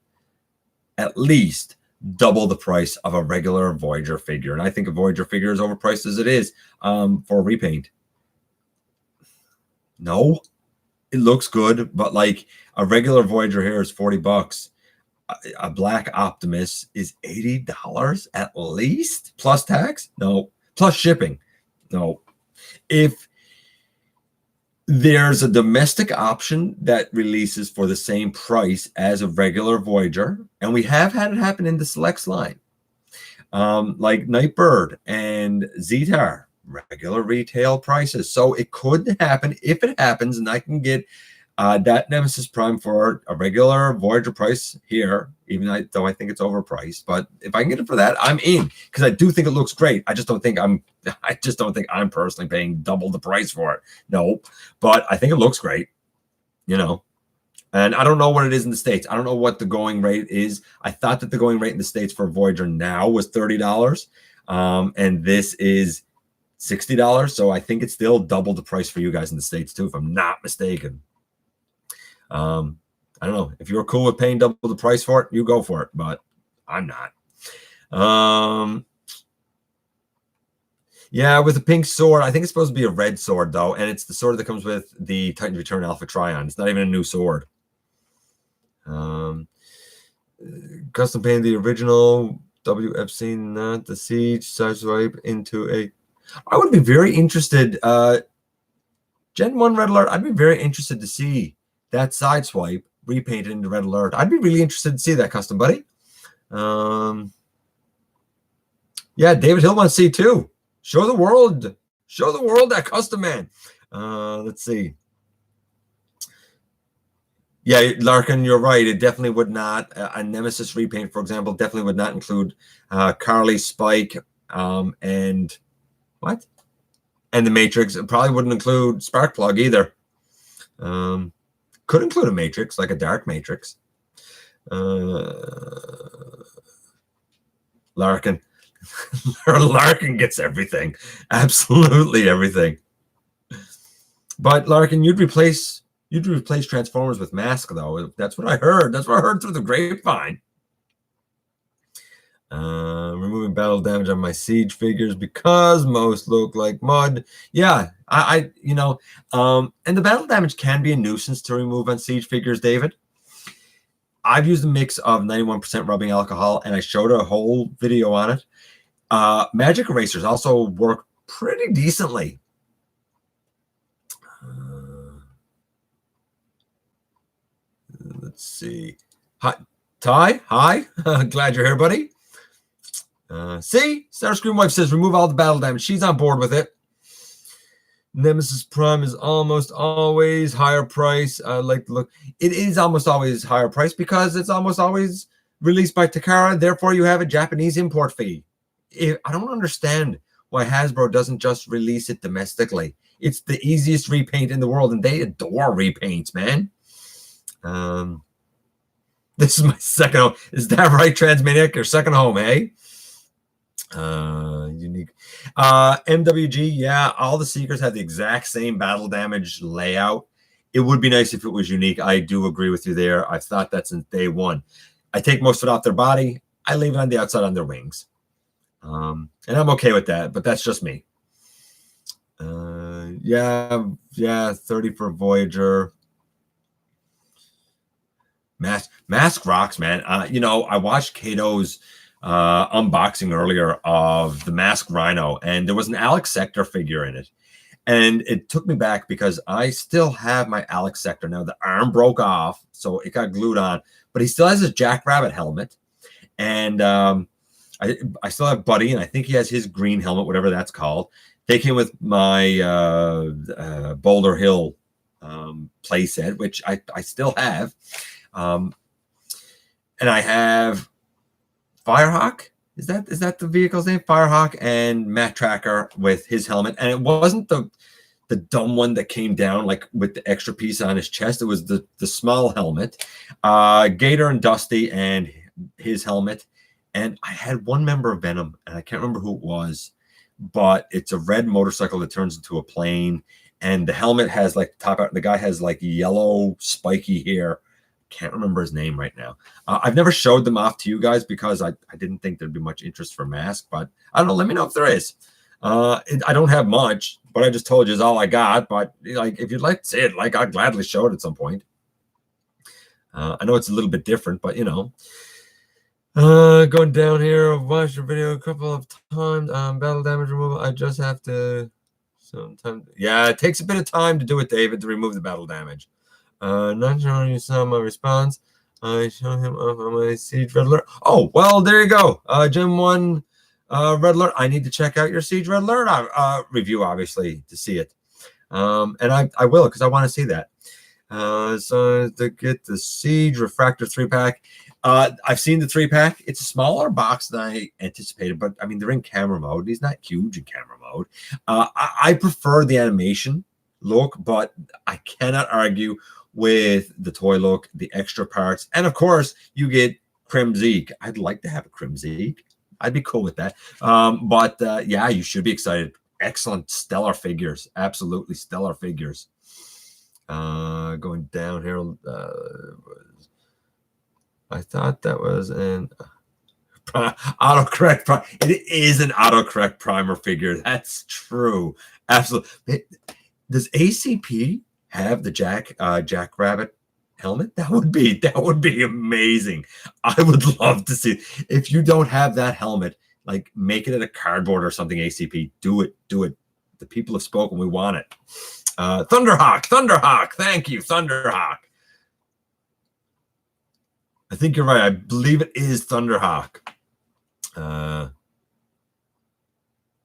double the price of a regular Voyager figure. And I think a Voyager figure is overpriced as it is for a repaint. No, it looks good, but like a regular Voyager here is $40. A black Optimus is $80 at least, plus tax? No, plus shipping. No. If there's a domestic option that releases for the same price as a regular Voyager, and we have had it happen in the Selects line, like Nightbird and Zetar, regular retail prices. So it could happen. If it happens, and I can get that Nemesis Prime for a regular Voyager price here, even though I think it's overpriced, but if I can get it for that, I'm in, because I do think it looks great. I just don't think I'm personally paying double the price for it. No, but I think it looks great, you know. And I don't know what it is in the States. I don't know what the going rate is. I thought that the going rate in the States for Voyager now was $30, and this is $60. So I think it's still double the price for you guys in the States too, if I'm not mistaken. I don't know. If you're cool with paying double the price for it, you go for it, but I'm not. Yeah, with a pink sword. I think it's supposed to be a red sword, though, and it's the sword that comes with the Titan's Return Alpha Trion. It's not even a new sword. Custom painted the original WFC, not the Siege, sideswipe into a... I would be very interested. Gen 1 Red Alert, I'd be very interested to see that sideswipe repainted into Red Alert. I'd be really interested to see that, custom buddy. Yeah, David Hill wants to see too. Show the world that custom man. Let's see. Yeah, Larkin, you're right. It definitely would not. A Nemesis repaint, for example, definitely would not include Carly, Spike, and what? And the Matrix. It probably wouldn't include Sparkplug either. Could include a Matrix, like a Dark Matrix. Larkin. Larkin gets everything. Absolutely everything. But Larkin, you'd replace Transformers with Mask, though. That's what I heard. That's what I heard through the grapevine. Removing battle damage on my Siege figures because most look like mud. Yeah, and the battle damage can be a nuisance to remove on Siege figures, David. I've used a mix of 91% rubbing alcohol, and I showed a whole video on it. Magic erasers also work pretty decently. Let's see. Hi, Ty. Hi. Glad you're here, buddy. See? Starscream Wife says remove all the battle damage. She's on board with it. Nemesis Prime is almost always higher price. I like to look. It is almost always higher price because it's almost always released by Takara. Therefore, you have a Japanese import fee. I don't understand why Hasbro doesn't just release it domestically. It's the easiest repaint in the world, and they adore repaints, man. This is my second home. Is that right, Transmaniac? Your second home, eh? Unique. MWG, yeah, all the Seekers have the exact same battle damage layout. It would be nice if it was unique. I do agree with you there. I've thought that since day one. I take most of it off their body. I leave it on the outside on their wings. And I'm okay with that, but that's just me. Yeah, 30 for Voyager. Mask rocks, man. I watched Kato's unboxing earlier of the Mask Rhino, and there was an Alex Sector figure in it. And it took me back because I still have my Alex Sector. Now, the arm broke off, so it got glued on, but he still has his Jackrabbit helmet. And I still have Buddy, and I think he has his green helmet, whatever that's called. They came with my Boulder Hill playset, which I still have. And I have Firehawk. Is that the vehicle's name? Firehawk and Matt Tracker with his helmet. And it wasn't the dumb one that came down like with the extra piece on his chest. It was the small helmet. Gator and Dusty and his helmet. And I had one member of Venom, and I can't remember who it was, but it's a red motorcycle that turns into a plane. And the helmet has like top out. The guy has like yellow spiky hair. Can't remember his name right now. I've never showed them off to you guys because I didn't think there'd be much interest for Mask, but I don't know. Let me know if there is. I don't have much, but I just told you is all I got. But like, if you'd like to see it, like I'd gladly show it at some point. I know it's a little bit different, but you know. Going down here, I've watched your video a couple of times. Battle damage removal. I just have to. Sometimes, yeah, it takes a bit of time to do it, David, to remove the battle damage. Not sure you saw my response. I show him off on my Siege Red Alert. Oh, well, there you go. Gem 1 Red Alert. I need to check out your Siege Red Alert review, obviously, to see it. And I will, because I want to see that. So to get the Siege Refractor 3-pack. I've seen the 3-pack. It's a smaller box than I anticipated, but I mean, they're in camera mode. He's not huge in camera mode. I prefer the animation look, but I cannot argue with the toy look, the extra parts, and of course, you get Crimzeek. I'd like to have a Crimzeek. I'd be cool with that. But yeah, you should be excited. Excellent, stellar figures. Absolutely stellar figures. Going down here. I thought that was an autocorrect. It is an autocorrect primer figure. That's true. Absolutely. Does ACP have the Jackrabbit helmet? That would be amazing. I would love to see. If you don't have that helmet, like make it in a cardboard or something. ACP, do it. The people have spoken. We want it. Thunderhawk. Thank you, Thunderhawk. I think you're right. I believe it is Thunderhawk.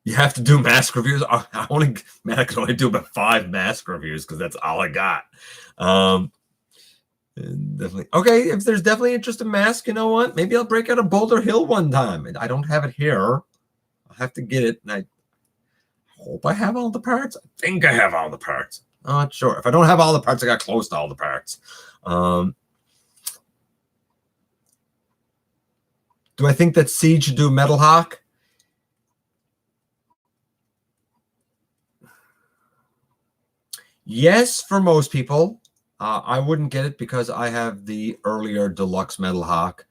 You have to do mask reviews. I can only do about 5 mask reviews because that's all I got. Definitely. Okay, if there's definitely interest in mask, you know what? Maybe I'll break out a Boulder Hill one time. I don't have it here. I'll have to get it. And I hope I have all the parts. I think I have all the parts. I'm not sure. If I don't have all the parts, I got close to all the parts. Do I think that Siege should do Metal Hawk? Yes, for most people. I wouldn't get it because I have the earlier deluxe Metal Hawk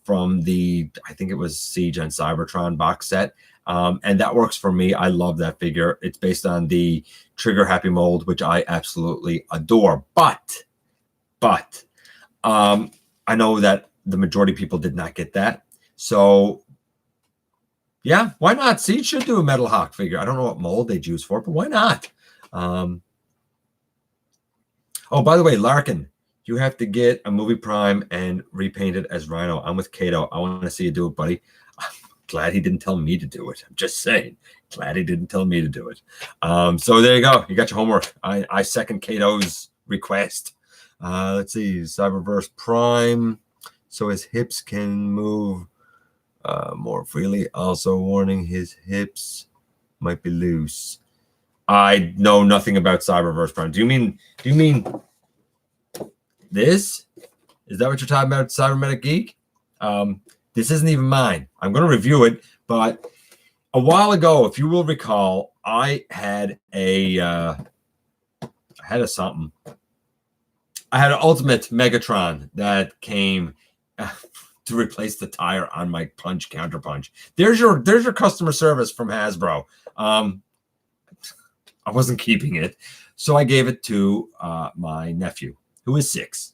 from the, I think it was Siege and Cybertron box set. And that works for me. I love that figure. It's based on the Trigger Happy mold, which I absolutely adore. But I know that the majority of people did not get that. So, yeah, why not? Siege should do a Metal Hawk figure. I don't know what mold they'd use for it, but why not? Oh, by the way, Larkin, you have to get a movie Prime and repaint it as Rhino. I'm with Kato. I want to see you do it, buddy. I'm glad he didn't tell me to do it. I'm just saying. Glad he didn't tell me to do it. So there you go. You got your homework. I second Kato's request. Let's see. Cyberverse Prime. So his hips can move more freely. Also warning, his hips might be loose. I know nothing about Cyberverse Prime. Do you mean this? Is that what you're talking about, Cybermetic Geek? This isn't even mine. I'm going to review it, but a while ago, if you will recall, I had an Ultimate Megatron that came to replace the tire on my Punch Counterpunch. There's your customer service from Hasbro. I wasn't keeping it, so I gave it to my nephew, who is 6.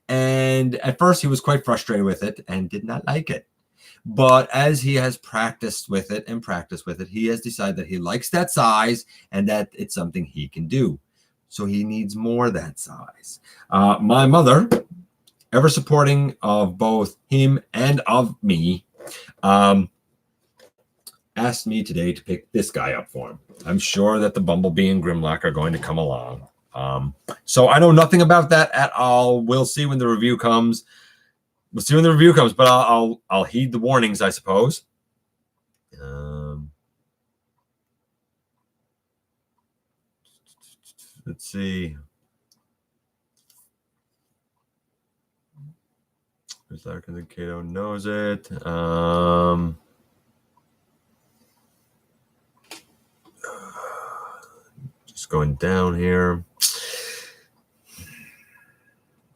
And at first, he was quite frustrated with it and did not like it. But as he has practiced with it, he has decided that he likes that size and that it's something he can do. So he needs more that size. My mother, ever supporting of both him and of me, asked me today to pick this guy up for him. I'm sure that the Bumblebee and Grimlock are going to come along. So I know nothing about that at all. We'll see when the review comes. We'll see when the review comes, but I'll heed the warnings, I suppose. Let's see. There's Larkin and Kato knows it. Just going down here.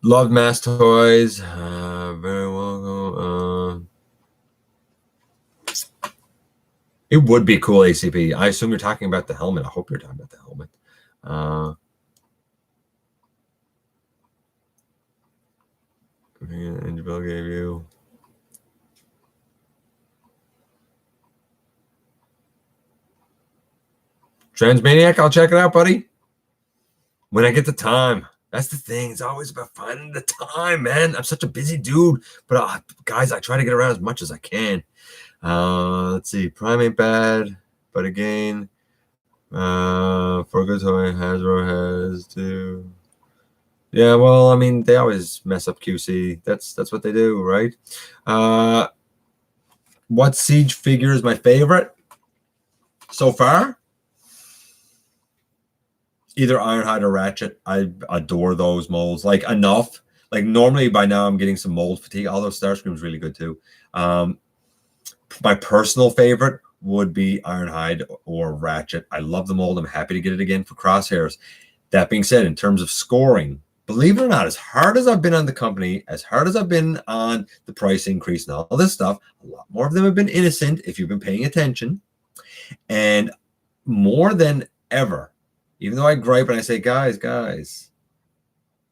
Love Mass Toys. Very welcome. It would be cool, ACP. I assume you're talking about the helmet. I hope you're talking about the helmet. Angel gave you. Transmaniac, I'll check it out, buddy. When I get the time. That's the thing. It's always about finding the time, man. I'm such a busy dude. But guys, I try to get around as much as I can. Let's see. Prime ain't bad. But again, for a good toy, Hasbro has to. Yeah, well, I mean, they always mess up QC. That's what they do, right? What Siege figure is my favorite so far? Either Ironhide or Ratchet. I adore those molds. Like, enough. Like, normally by now I'm getting some mold fatigue. Although Starscream's really good too. My personal favorite would be Ironhide or Ratchet. I love the mold. I'm happy to get it again for Crosshairs. That being said, in terms of scoring, believe it or not, as hard as I've been on the company, as hard as I've been on the price increase and all this stuff, a lot more of them have been innocent if you've been paying attention. And more than ever, even though I gripe and I say, guys,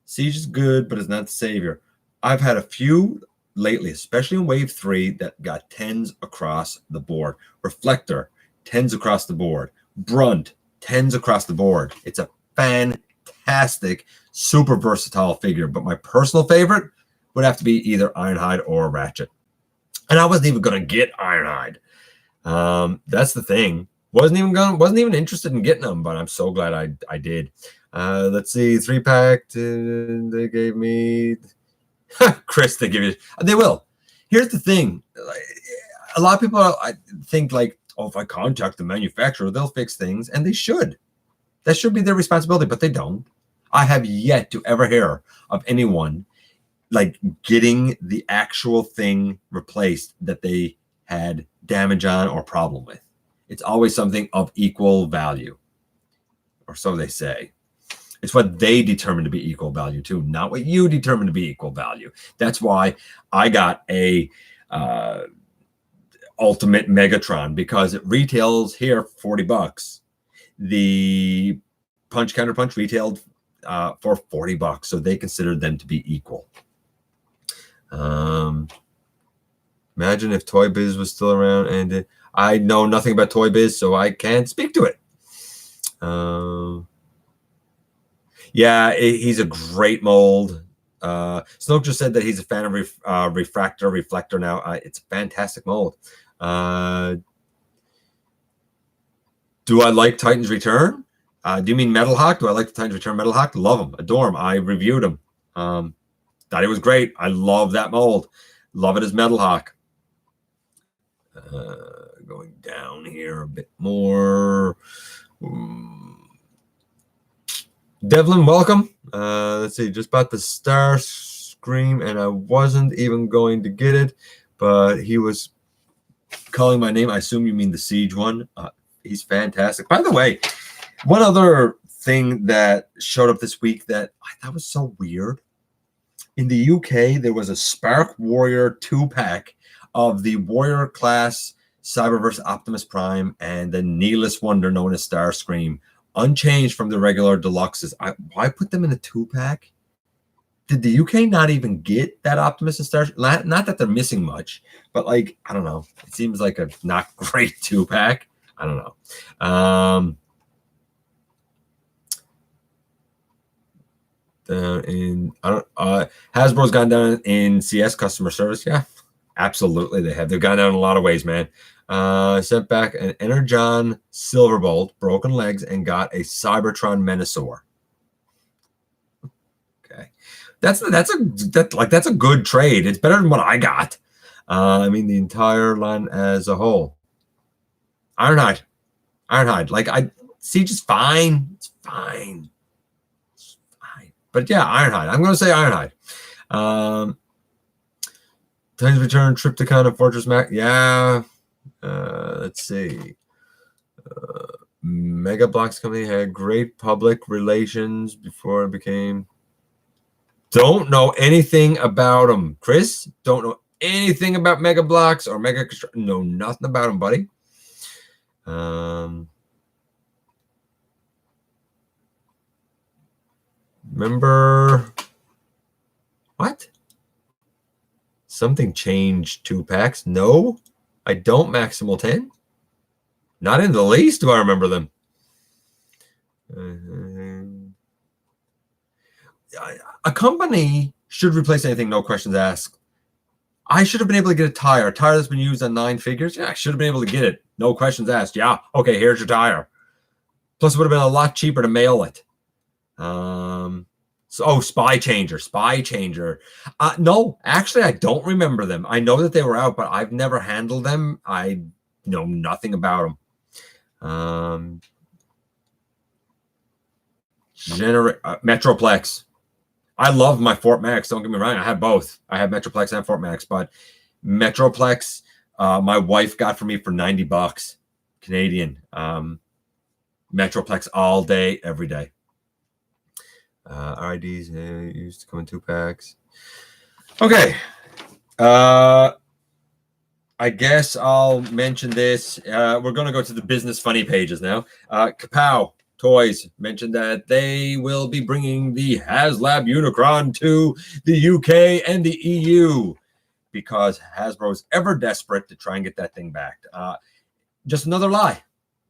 Siege is good, but it's not the savior. I've had a few lately, especially in Wave 3, that got 10s across the board. Reflector, 10s across the board. Brunt, 10s across the board. It's a fantastic, super versatile figure. But my personal favorite would have to be either Ironhide or Ratchet. And I wasn't even going to get Ironhide. That's the thing. Wasn't even interested in getting them, but I'm so glad I did. Let's see, 3-pack. They gave me Chris. They give you. They will. Here's the thing. A lot of people I think like, oh, if I contact the manufacturer, they'll fix things, and they should. That should be their responsibility, but they don't. I have yet to ever hear of anyone like getting the actual thing replaced that they had damage on or problem with. It's always something of equal value, or so they say. It's what they determine to be equal value too, not what you determine to be equal value. That's why I got a Ultimate Megatron, because it retails here for $40. The Punch Counter Punch retailed for $40, so they considered them to be equal. Imagine if Toy Biz was still around, and I know nothing about Toy Biz, so I can't speak to it. Yeah, he's a great mold. Snoke just said that he's a fan of Reflector now. It's a fantastic mold. Do I like Titan's Return? Do you mean Metal Hawk? Do I like the Titan's Return Metal Hawk? Love him. Adore him. I reviewed him. Thought he was great. I love that mold. Love it as Metal Hawk. Going down here a bit more. Devlin, welcome. Let's see. Just bought the Starscream, and I wasn't even going to get it, but he was calling my name. I assume you mean the Siege one. He's fantastic. By the way, one other thing that showed up this week that I thought was so weird. In the UK, there was a Spark Warrior 2-pack of the Warrior class Cyberverse Optimus Prime and the Needless Wonder known as Starscream, unchanged from the regular deluxes. Why put them in a 2-pack? Did the UK not even get that Optimus and Starscream? Not that they're missing much, but like, I don't know. It seems like a not great 2-pack. I don't know. Down in Hasbro's gone down in CS customer service. Yeah, Absolutely, they have. They've gone down in a lot of ways, man. Sent back an Energon Silverbolt, broken legs, and got a Cybertron Menasor. Okay, that's a good trade. It's better than what I got. I mean, the entire line as a whole. Ironhide. Like, I Siege is fine. It's fine. It's fine. But yeah, Ironhide. I'm going to say Ironhide. Times Return, Triptychon, and Fortress Mac. Yeah. Let's see. Mega Blocks Company had great public relations before it became. Don't know anything about them. Chris, don't know anything about Mega Blocks or Mega Construction. Know nothing about them, buddy. Remember what? Something changed 2-packs? No, I don't. Maximal 10. Not in the least do I remember them. A company should replace anything, no questions asked. I should have been able to get a tire that's been used on 9 figures. Yeah, I should have been able to get it. No questions asked. Yeah, okay, here's your tire. Plus, it would have been a lot cheaper to mail it. Spy Changer. No, actually, I don't remember them. I know that they were out, but I've never handled them. I know nothing about them. Metroplex. I love my Fort Max. Don't get me wrong. I have both. I have Metroplex and Fort Max, but Metroplex, my wife got for me for $90 Canadian. Metroplex all day, every day. RIDs used to come in 2-packs. Okay. I guess I'll mention this. We're going to go to the business funny pages now. Kapow Toys mentioned that they will be bringing the HasLab Unicron to the UK and the EU because Hasbro is ever desperate to try and get that thing back. Just another lie.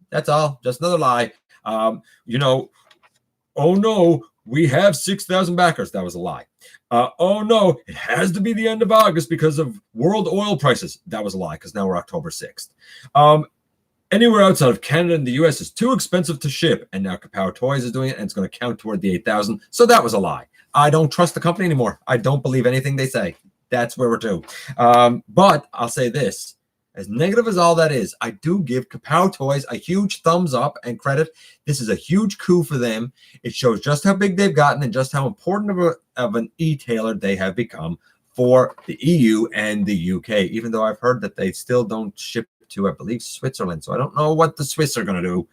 That's all. Just another lie. Oh no, we have 6,000 backers. That was a lie. Oh no, it has to be the end of August because of world oil prices. That was a lie because now we're October 6th. Anywhere outside of Canada and the US is too expensive to ship, and now Kapow Toys is doing it, and it's going to count toward the 8,000. So that was a lie. I don't trust the company anymore. I don't believe anything they say. That's where we're to. But I'll say this. As negative as all that is, I do give Kapow Toys a huge thumbs up and credit. This is a huge coup for them. It shows just how big they've gotten and just how important of an e-tailer they have become for the EU and the UK, even though I've heard that they still don't ship to, I believe, Switzerland. So I don't know what the Swiss are going to do.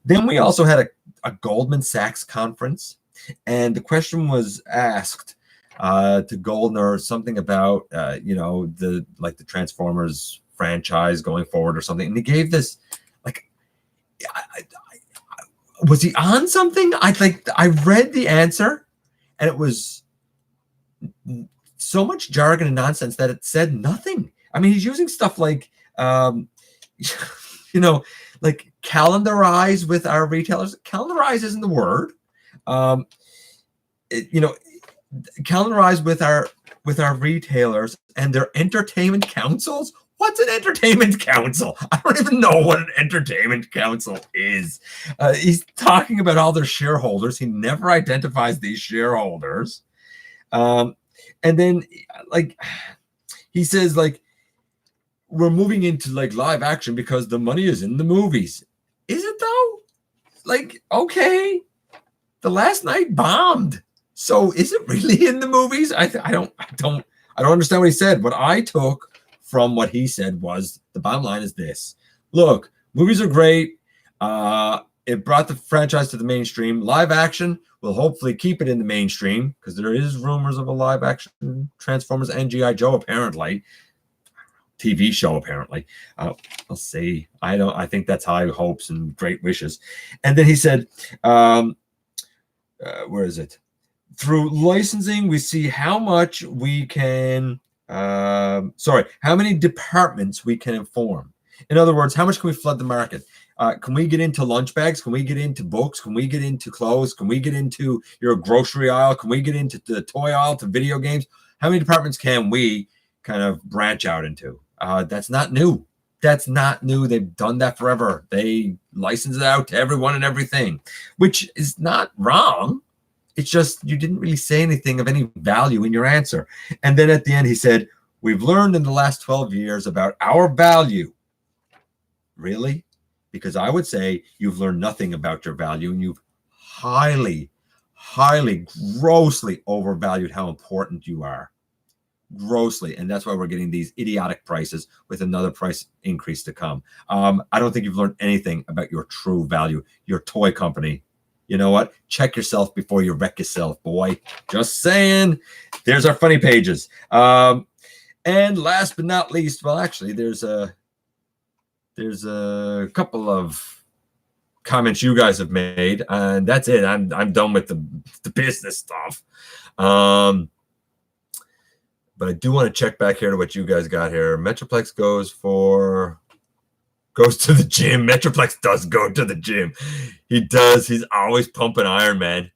Then we also had a Goldman Sachs conference, and the question was asked to Goldner something about the Transformers franchise going forward or something, and he gave this was he on something? I read the answer, and it was so much jargon and nonsense that it said nothing. I mean, he's using stuff like like calendarize with our retailers. Calendarize isn't the word. Calendarize with our retailers and their entertainment councils. What's an entertainment council? I don't even know what an entertainment council is. He's talking about all their shareholders. He never identifies these shareholders. And then he says we're moving into live action because the money is in the movies. Is it though? Okay, The Last Night bombed. So is it really in the movies? I don't understand what he said. What I took from what he said was the bottom line is this. Look, movies are great. It brought the franchise to the mainstream. Live action will hopefully keep it in the mainstream because there is rumors of a live action Transformers and G.I. Joe apparently. TV show apparently. I'll see. I think that's high hopes and great wishes. And then he said, where is it? Through licensing, we see how much we can, how many departments we can inform. In other words, how much can we flood the market? Can we get into lunch bags? Can we get into books? Can we get into clothes? Can we get into your grocery aisle? Can we get into the toy aisle, to video games? How many departments can we kind of branch out into. That's not new. That's not new. They've done that forever. They license it out to everyone and everything, which is not wrong. It's just you didn't really say anything of any value in your answer. And then at the end, he said, we've learned in the last 12 years about our value. Really? Because I would say you've learned nothing about your value, and you've highly, grossly overvalued how important you are. Grossly. And that's why we're getting these idiotic prices with another price increase to come. I don't think you've learned anything about your true value, your toy company. You know what? Check yourself before you wreck yourself, boy. Just saying. There's our funny pages. And last but not least, well, actually, there's a couple of comments you guys have made, and that's it. I'm done with the business stuff. But I do want to check back here to what you guys got here. Metroplex goes to the gym. Metroplex does go to the gym. He does. He's always pumping iron, man.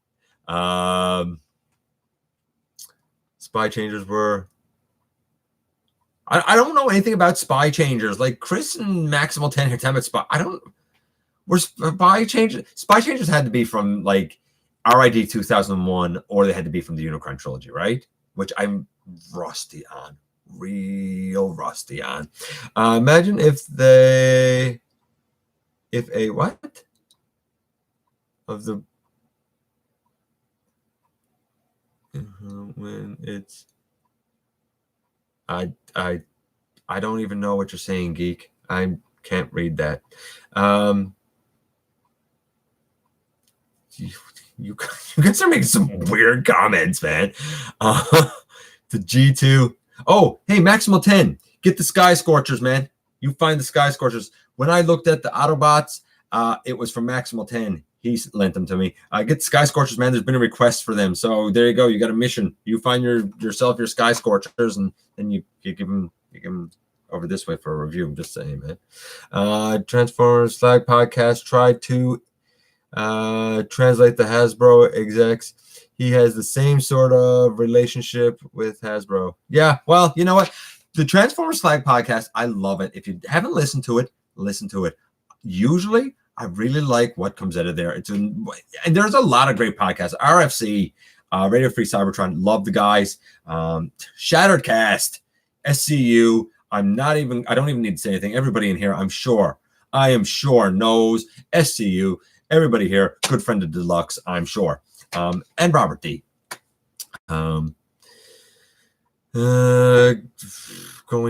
Spy changers were... I don't know anything about spy changers. Like Chris and Maximal 10 here, time spy. I don't... Were spy changers... Spy changers had to be from like RID 2001, or they had to be from the Unicron trilogy, right? Which I'm rusty on. Real rusty on. Imagine if a what? Of the... when it's... I don't even know what you're saying, geek. I can't read that. You guys are making some weird comments, man. The G2. Oh, hey, Maximal 10. Get the Sky Scorchers, man. You find the Sky Scorchers. When I looked at the Autobots, it was from Maximal 10. He lent them to me. Get the Sky Scorchers, man. There's been a request for them. So there you go. You got a mission. You find yourself your Sky Scorchers, and then you give them over this way for a review. I'm just saying, man. Transformers Flag Podcast tried to translate the Hasbro execs. He has the same sort of relationship with Hasbro. Yeah, well, you know what? The Transformers Flag Podcast, I love it. If you haven't listened to it, listen to it. Usually, I really like what comes out of there. And there's a lot of great podcasts. RFC, Radio Free Cybertron, love the guys. Shattered Cast, SCU. I don't even need to say anything. Everybody in here, I am sure knows SCU. Everybody here, good friend of Deluxe, I'm sure. And Robert D. Going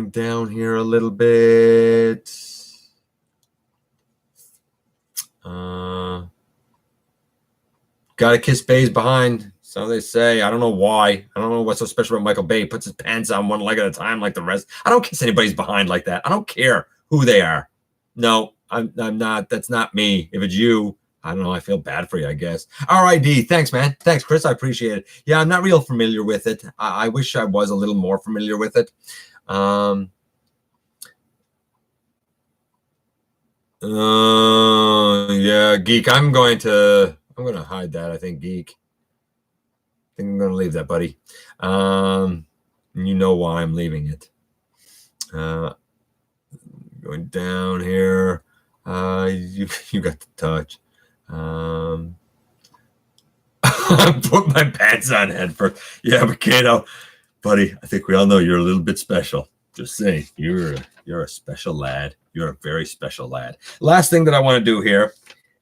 down here a little bit. Gotta kiss Bay's behind. So they say. I don't know why. I don't know what's so special about Michael Bay. He puts his pants on one leg at a time like the rest. I don't kiss anybody's behind like that. I don't care who they are. No, I'm not. That's not me. If it's you, I don't know. I feel bad for you, I guess. RID. Thanks, man. Thanks, Chris. I appreciate it. Yeah, I'm not real familiar with it. I wish I was a little more familiar with it. Yeah, Geek. I'm going to hide that. I think, Geek. I think I'm going to leave that, buddy. You know why I'm leaving it. Going down here. You got the touch. Put my pants on head first. Yeah, but Kato, buddy, I think we all know you're a little bit special. Just saying, you're a special lad. You're a very special lad. Last thing that I want to do here,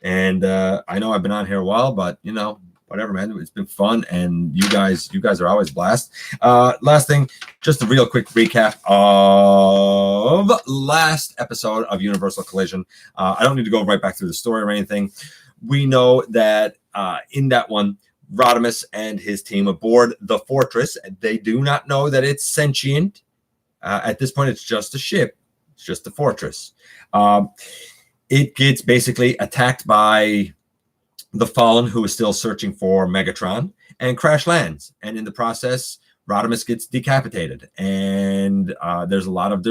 and I know I've been on here a while, but you know, whatever, man. It's been fun, and you guys are always blessed. Last thing, just a real quick recap of last episode of Universal Collision. I don't need to go right back through the story or anything. We know that in that one, Rodimus and his team aboard the Fortress, they do not know that it's sentient. At this point, it's just a ship. It's just a Fortress. It gets basically attacked by the Fallen, who is still searching for Megatron, and crash lands. And in the process, Rodimus gets decapitated, and there's a lot of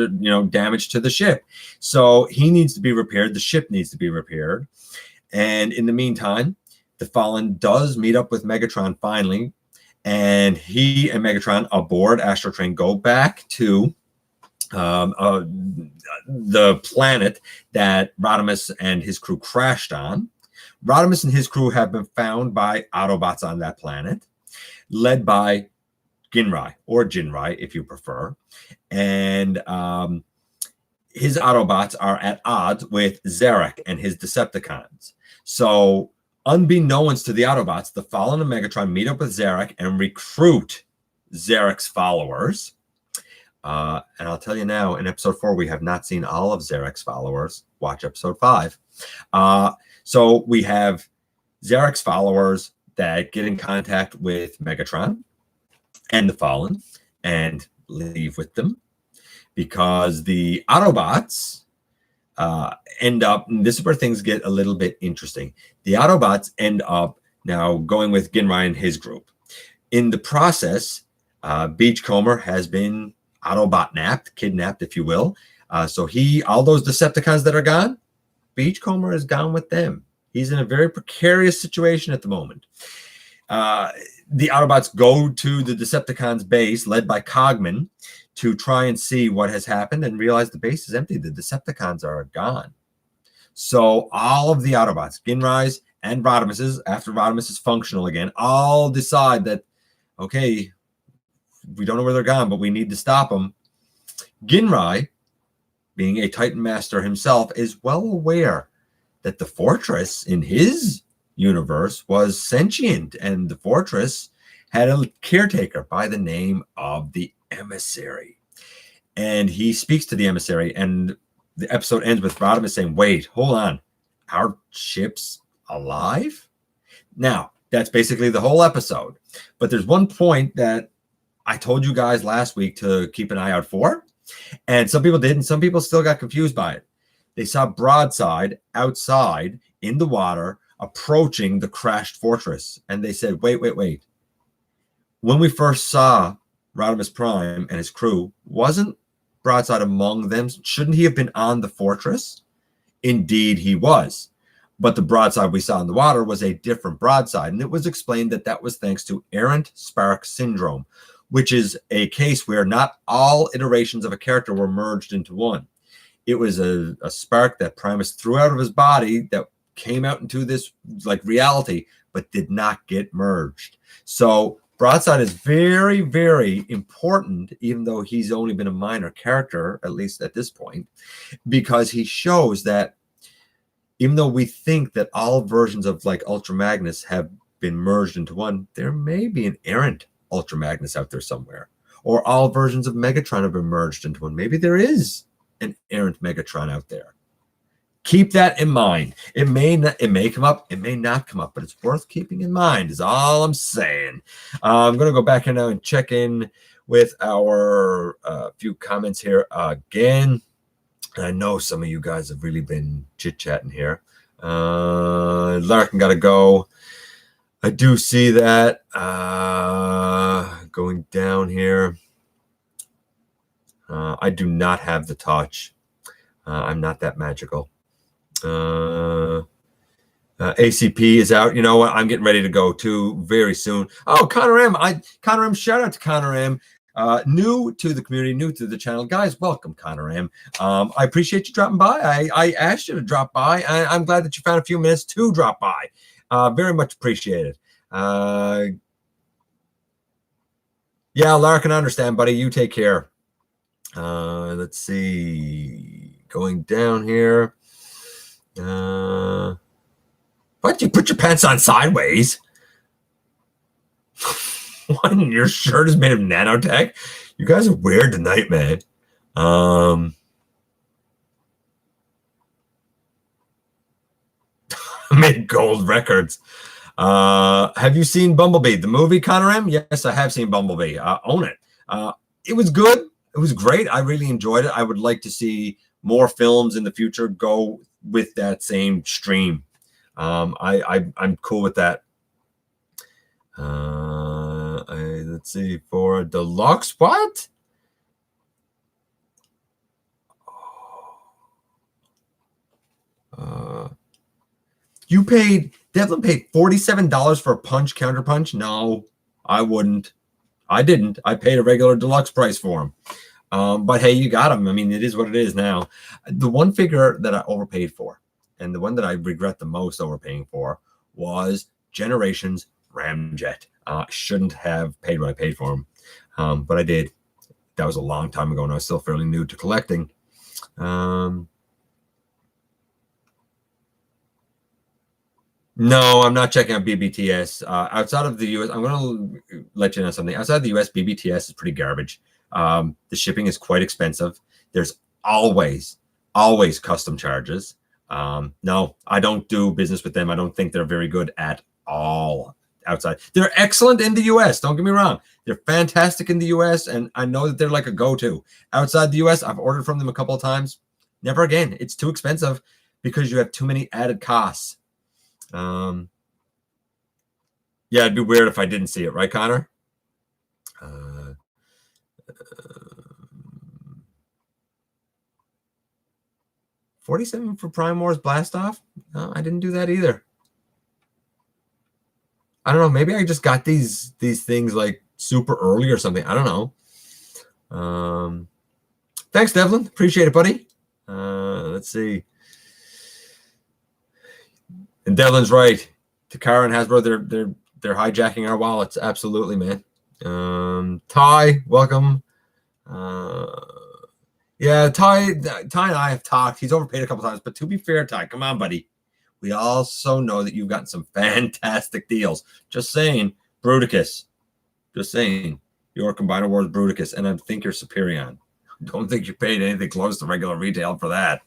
damage to the ship. So he needs to be repaired. The ship needs to be repaired. And in the meantime, the Fallen does meet up with Megatron finally, And he and Megatron aboard Astrotrain go back to the planet that Rodimus and his crew crashed on. Rodimus and his crew have been found by Autobots on that planet, led by Ginrai, or Jinrai, if you prefer. And his Autobots are at odds with Zarek and his Decepticons. So, unbeknownst to the Autobots, the Fallen and Megatron meet up with Zarek and recruit Zarek's followers. And I'll tell you now, in episode 4, we have not seen all of Zarek's followers. Watch episode 5. So we have Zarek's followers that get in contact with Megatron and the Fallen and leave with them, because the Autobots end up, and this is where things get a little bit interesting. The Autobots end up now going with Ginrai and his group. In the process, Beachcomber has been Autobot kidnapped, if you will. So all those Decepticons that are gone, Beachcomber is gone with them. He's in a very precarious situation at the moment. The Autobots go to the Decepticons' base, led by Cogman, to try and see what has happened and realize the base is empty. The Decepticons are gone. So all of the Autobots, Ginrai's and Rodimus's, after Rodimus is functional again, all decide that, okay, we don't know where they're gone, but we need to stop them. Ginrai, being a Titan Master himself, is well aware that the fortress in his universe was sentient, and the fortress had a caretaker by the name of the Emissary. And he speaks to the Emissary, and the episode ends with Rodimus saying, wait, hold on, our ship's alive? Now, that's basically the whole episode. But there's one point that I told you guys last week to keep an eye out for, and some people did, and some people still got confused by it. They saw Broadside outside in the water approaching the crashed fortress, and they said, wait. When we first saw Rodimus Prime and his crew, wasn't Broadside among them? Shouldn't he have been on the fortress? Indeed, he was. But the Broadside we saw in the water was a different Broadside, and it was explained that that was thanks to errant spark syndrome, which is a case where not all iterations of a character were merged into one. It was a spark that Primus threw out of his body that came out into this like reality, but did not get merged. So Broadside is very, very important, even though he's only been a minor character, at least at this point, because he shows that even though we think that all versions of like Ultra Magnus have been merged into one, there may be an errant Ultra Magnus out there somewhere, or all versions of Megatron have been merged into one. Maybe there is an errant Megatron out there. Keep that in mind. It may come up, it may not come up, but it's worth keeping in mind is all I'm saying. I'm going to go back here now and check in with our few comments here again. I know some of you guys have really been chit-chatting here. Larkin got to go. I do see that going down here. I do not have the touch. I'm not that magical. ACP is out. You know what? I'm getting ready to go too very soon. Oh, Connor M. Shout out to Connor M. New to the community, new to the channel. Guys, welcome, Connor M. I appreciate you dropping by. I asked you to drop by. I'm glad that you found a few minutes to drop by. Very much appreciated. Yeah, Larkin, I understand, buddy. You take care. Let's see. Going down here. What? You put your pants on sideways? What? Your shirt is made of nanotech? You guys are weird tonight, man. Made gold records. Have you seen Bumblebee, the movie, Connor M? Yes, I have seen Bumblebee. Own it. It was good. It was great. I really enjoyed it. I would like to see more films in the future go with that same stream. I'm cool with that. Let's see, for a deluxe, what? Devlin paid $47 for a punch counter punch? No, I wouldn't. I didn't. I paid a regular deluxe price for them. But hey, you got them. I mean, it is what it is now. The one figure that I overpaid for, and the one that I regret the most overpaying for, was Generations Ramjet. Shouldn't have paid what I paid for him, but I did. That was a long time ago, and I was still fairly new to collecting. No, I'm not checking out BBTS. Outside of the US, I'm going to let you know something. Outside of the US, BBTS is pretty garbage. The shipping is quite expensive. There's always custom charges. No, I don't do business with them. I don't think they're very good at all outside. They're excellent in the US. Don't get me wrong. They're fantastic in the US, and I know that they're like a go-to. Outside the US, I've ordered from them a couple of times. Never again. It's too expensive because you have too many added costs. Yeah, it'd be weird if I didn't see it, right, Connor? 47 for Prime Wars Blast Off? No, I didn't do that either. I don't know. Maybe I just got these things like super early or something. I don't know. Thanks, Devlin. Appreciate it, buddy. Let's see. And Devlin's right. Takara and Hasbro, they're hijacking our wallets. Absolutely, man. Ty, welcome. Yeah, Ty and I have talked. He's overpaid a couple times, but to be fair, Ty, come on, buddy. We also know that you've gotten some fantastic deals. Just saying, Bruticus. Just saying, you're Combiner Wars Bruticus, and I think you're Superion. Don't think you paid anything close to regular retail for that.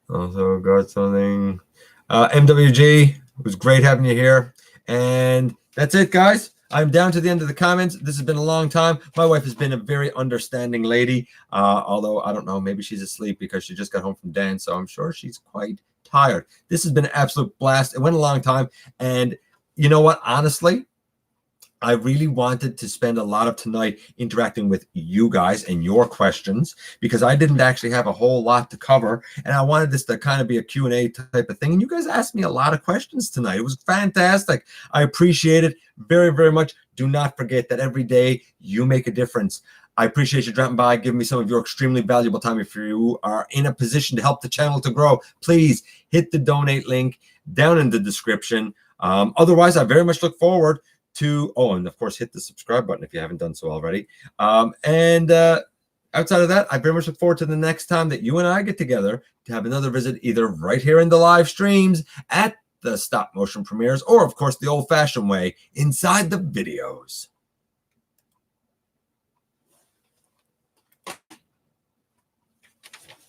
Also got something. MWG, it was great having you here. And that's it, guys. I'm down to the end of the comments. This has been a long time. My wife has been a very understanding lady, although I don't know, maybe she's asleep because she just got home from dance, so I'm sure she's quite tired. This has been an absolute blast. It went a long time, and you know what? Honestly, I really wanted to spend a lot of tonight interacting with you guys and your questions because I didn't actually have a whole lot to cover, and I wanted this to kind of be a Q&A type of thing. And you guys asked me a lot of questions tonight. It was fantastic. I appreciate it very, very much. Do not forget that every day you make a difference. I appreciate you dropping by, giving me some of your extremely valuable time. If you are in a position to help the channel to grow, please hit the donate link down in the description. Otherwise, I very much look forward to, and of course, hit the subscribe button if you haven't done so already. Outside of that, I very much look forward to the next time that you and I get together to have another visit, either right here in the live streams at the stop motion premieres, or of course, the old fashioned way inside the videos.